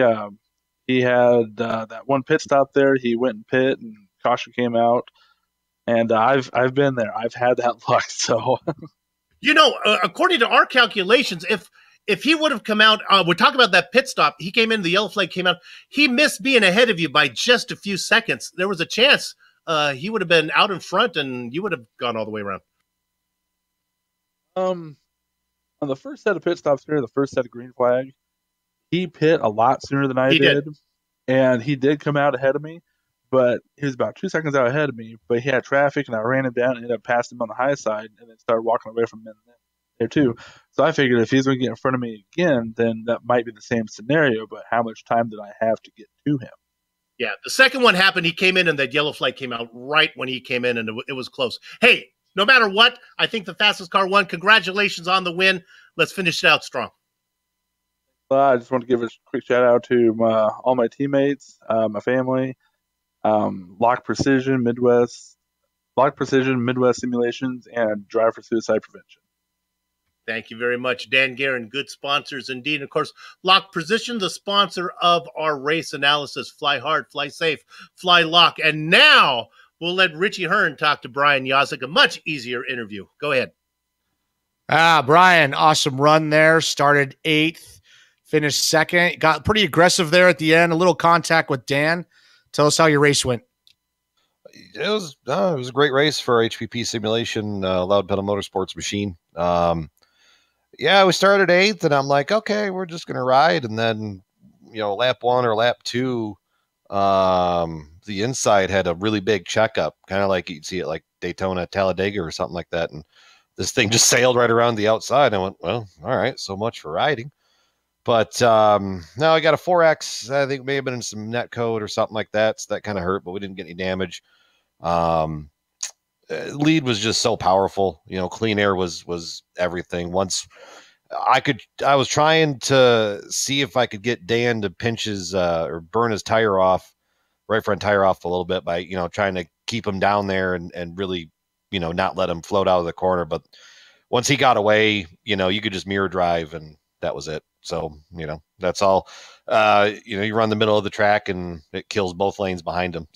had that one pit stop there. He went and pit, and caution came out. And I've been there. I've had that luck. So, according to our calculations, if he would have come out, we're talking about that pit stop. He came in, the yellow flag came out. He missed being ahead of you by just a few seconds. There was a chance he would have been out in front and you would have gone all the way around. On the first set of pit stops here, the first set of green flag, he pit a lot sooner than I did. And he did come out ahead of me, but he was about 2 seconds out ahead of me. But he had traffic, and I ran him down and ended up passing him on the high side and then started walking away from him there too. So I figured if he's going to get in front of me again, then that might be the same scenario, but how much time did I have to get to him? Yeah, the second one happened. He came in, and that yellow flag came out right when he came in, and it was close. Hey, no matter what, I think the fastest car won. Congratulations on the win. Let's finish it out strong. I just want to give a quick shout out to all my teammates, my family, Lock Precision, Midwest Simulations, and Drive for Suicide Prevention. Thank you very much, Dan Guerin. Good sponsors indeed. And of course, Lock Precision, the sponsor of our race analysis. Fly hard, fly safe, fly lock. And now we'll let Richie Hearn talk to Brian Yozik. A much easier interview. Go ahead. Brian, awesome run there. Started 8th. Finished 2nd. Got pretty aggressive there at the end. A little contact with Dan. Tell us how your race went. It was a great race for our HPP simulation, Loud Pedal Motorsports machine. We started 8th, and I'm like, okay, we're just going to ride. And then, lap 1 or lap 2, the inside had a really big checkup, kind of like you'd see it like Daytona, Talladega or something like that. And this thing just sailed right around the outside. I went, well, all right, so much for riding. But no, I got a 4X. I think may have been in some net code or something like that. So that kind of hurt, but we didn't get any damage. Lead was just so powerful. Clean air was everything. Once I was trying to see if I could get Dan to pinch his or burn his tire off, right front tire off a little bit by, trying to keep him down there and really, not let him float out of the corner. But once he got away, you could just mirror drive and that was it. So, that's all. You run the middle of the track and it kills both lanes behind him.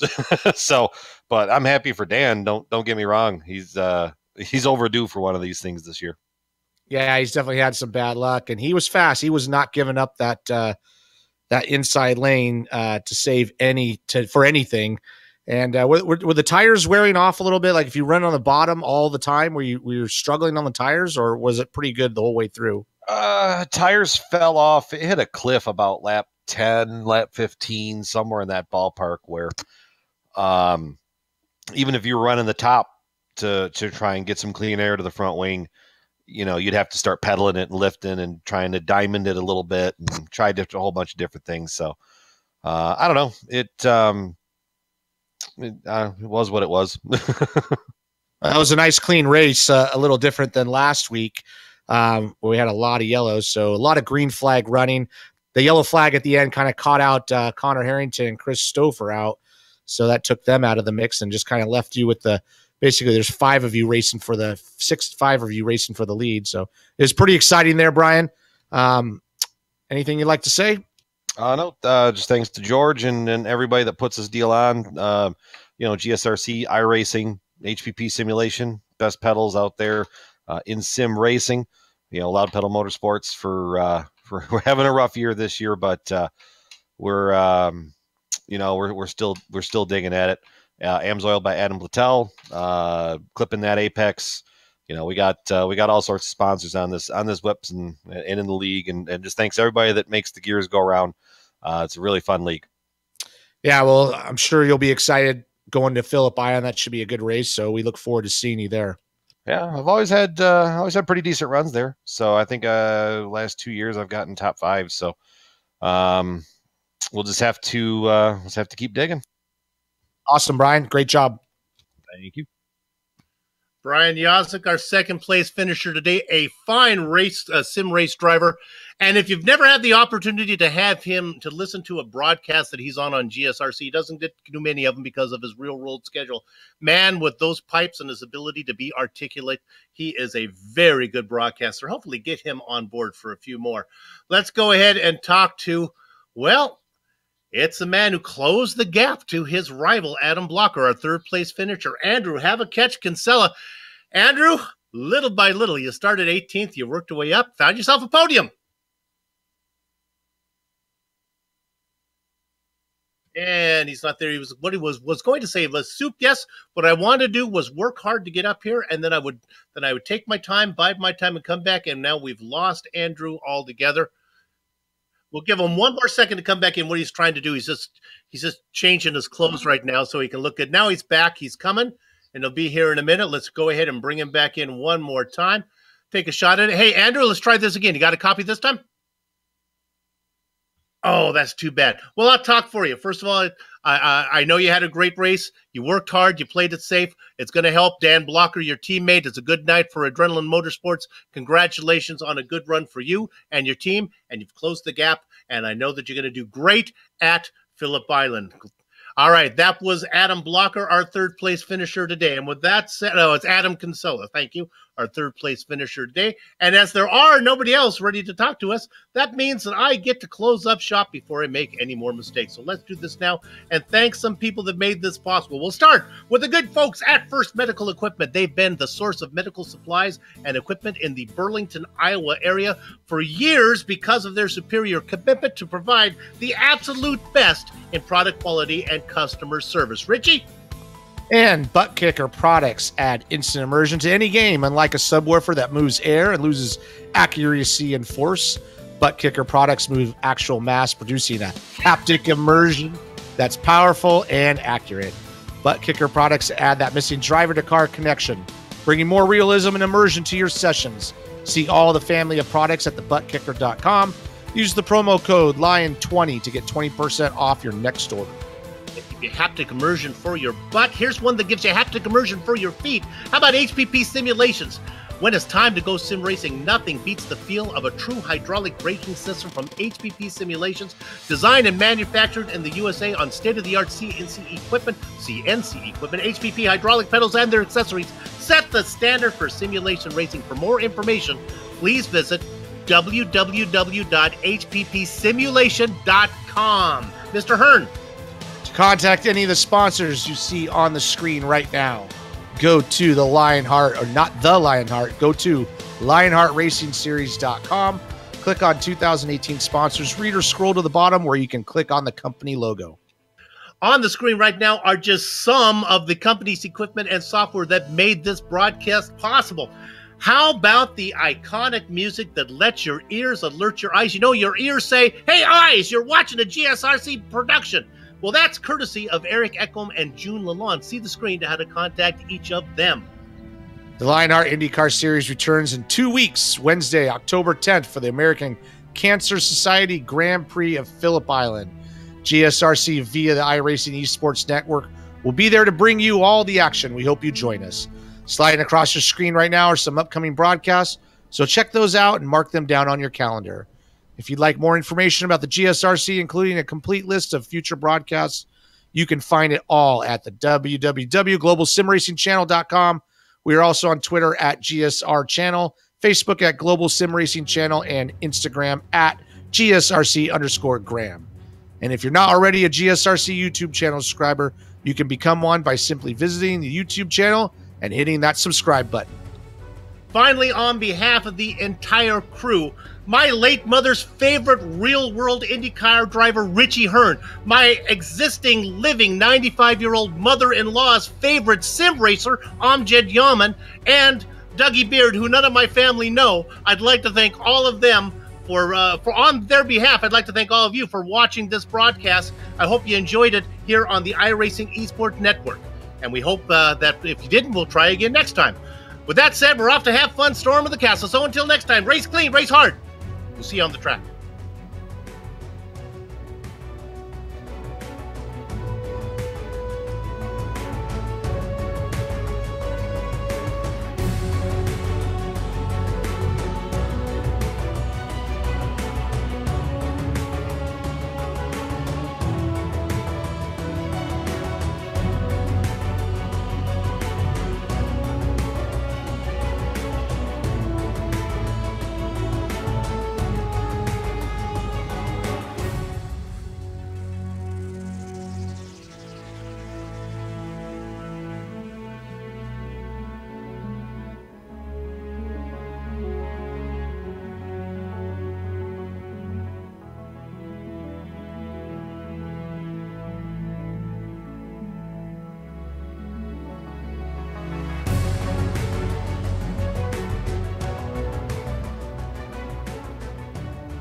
So, but I'm happy for Dan. Don't get me wrong. He's overdue for one of these things this year. Yeah, he's definitely had some bad luck, and he was fast. He was not giving up that inside lane to save for anything. And were the tires wearing off a little bit? Like if you run on the bottom all the time, were you struggling on the tires, or was it pretty good the whole way through? Tires fell off. It hit a cliff about lap 10, lap 15, somewhere in that ballpark where even if you were running the top to try and get some clean air to the front wing, you'd have to start pedaling it and lifting and trying to diamond it a little bit and try a whole bunch of different things. So I don't know. It was what it was. That was a nice clean race, a little different than last week. Where we had a lot of yellows, so a lot of green flag running. The yellow flag at the end kind of caught out Connor Harrington and Chris Stouffer out, so that took them out of the mix and just kind of left you with basically there's 5 of you racing for the lead. So it was pretty exciting there, Brian. Anything you'd like to say? No, just thanks to George and everybody that puts this deal on. GSRC, iRacing, HPP simulation, best pedals out there. In sim racing, Loud Pedal Motorsports for we're having a rough year this year, but we're still digging at it. Amsoil by Adam Plattel, clipping that Apex. We got all sorts of sponsors on this whips and in the league, and just thanks everybody that makes the gears go around. It's a really fun league. Yeah, well, I'm sure you'll be excited going to Phillip Island. That should be a good race, so we look forward to seeing you there. Yeah, I've always had pretty decent runs there. So I think last 2 years I've gotten top 5. So we'll just have to keep digging. Awesome, Brian. Great job. Thank you. Brian Yozik, our second place finisher today, a fine sim race driver. And if you've never had the opportunity to have him to listen to a broadcast that he's on GSRC, he doesn't get to do many of them because of his real world schedule. Man, with those pipes and his ability to be articulate, he is a very good broadcaster. Hopefully get him on board for a few more. Let's go ahead and talk to, it's the man who closed the gap to his rival, Adam Blocker, our third place finisher. Andrew, have a catch, Kinsella. Andrew, little by little, you started 18th, you worked your way up, found yourself a podium. And he's not there. What he was going to say was, Soup, yes, what I wanted to do was work hard to get up here, and then I would take my time, bide my time, and come back. And now we've lost Andrew altogether. We'll give him one more second to come back in. What he's trying to do, he's just changing his clothes right now so he can look good. Now he's back. He's coming, and he'll be here in a minute. Let's go ahead and bring him back in one more time. Take a shot at it. Hey, Andrew, let's try this again. You got a copy this time? Oh, that's too bad. Well, I'll talk for you. First of all, I know you had a great race. You worked hard. You played it safe. It's going to help. Dan Blocker, your teammate. It's a good night for Adrenaline Motorsports. Congratulations on a good run for you and your team, and you've closed the gap, and I know that you're going to do great at Phillip Island. All right, that was Adam Blocker, our third-place finisher today. And with that said, it's Adam Kinsella, thank you, our third-place finisher today. And as there are nobody else ready to talk to us, that means that I get to close up shop before I make any more mistakes. So let's do this now and thank some people that made this possible. We'll start with the good folks at First Medical Equipment. They've been the source of medical supplies and equipment in the Burlington, Iowa area for years because of their superior commitment to provide the absolute best in product quality and customer service. Richie? And Butt Kicker products add instant immersion to any game. Unlike a subwoofer that moves air and loses accuracy and force, Butt Kicker products move actual mass, producing a haptic immersion that's powerful and accurate. Butt Kicker products add that missing driver-to-car connection, bringing more realism and immersion to your sessions. See all the family of products at thebuttkicker.com. Use the promo code LION20 to get 20% off your next order. Give you haptic immersion for your butt. Here's one that gives you haptic immersion for your feet. How about HPP Simulations? When it's time to go sim racing, nothing beats the feel of a true hydraulic braking system from HPP Simulations, designed and manufactured in the USA on state-of-the-art CNC equipment, HPP hydraulic pedals and their accessories set the standard for simulation racing. For more information, please visit www.hppsimulation.com. Mr. Hearn. To contact any of the sponsors you see on the screen right now, go to the Lionheart, or not the Lionheart, go to LionheartRacingSeries.com. Click on 2018 sponsors. Read or scroll to the bottom where you can click on the company logo. On the screen right now are just some of the company's equipment and software that made this broadcast possible. How about the iconic music that lets your ears alert your eyes? You know, your ears say, hey, eyes, you're watching a GSRC production. Well, that's courtesy of Eric Echolm and June Lalonde. See the screen to how to contact each of them. The Lionheart IndyCar Series returns in 2 weeks, Wednesday, October 10th, for the American Cancer Society Grand Prix of Phillip Island. GSRC via the iRacing Esports Network will be there to bring you all the action. We hope you join us. Sliding across your screen right now are some upcoming broadcasts, so check those out and mark them down on your calendar. If you'd like more information about the GSRC, including a complete list of future broadcasts, you can find it all at the www.globalsimracingchannel.com. We are also on Twitter at GSR Channel, Facebook at Global Sim Racing Channel, and Instagram at GSRC_Graham. And if you're not already a GSRC YouTube channel subscriber, you can become one by simply visiting the YouTube channel and hitting that subscribe button. Finally, on behalf of the entire crew, my late mother's favorite real-world IndyCar driver, Richie Hearn, my existing living 95-year-old mother-in-law's favorite sim racer, Amjad Yaman, and Dougie Beard, who none of my family know. I'd like to thank all of them for on their behalf. I'd like to thank all of you for watching this broadcast. I hope you enjoyed it here on the iRacing Esports Network. And we hope that if you didn't, we'll try again next time. With that said, we're off to have fun, storm of the castle. So until next time, race clean, race hard. We'll see you on the track.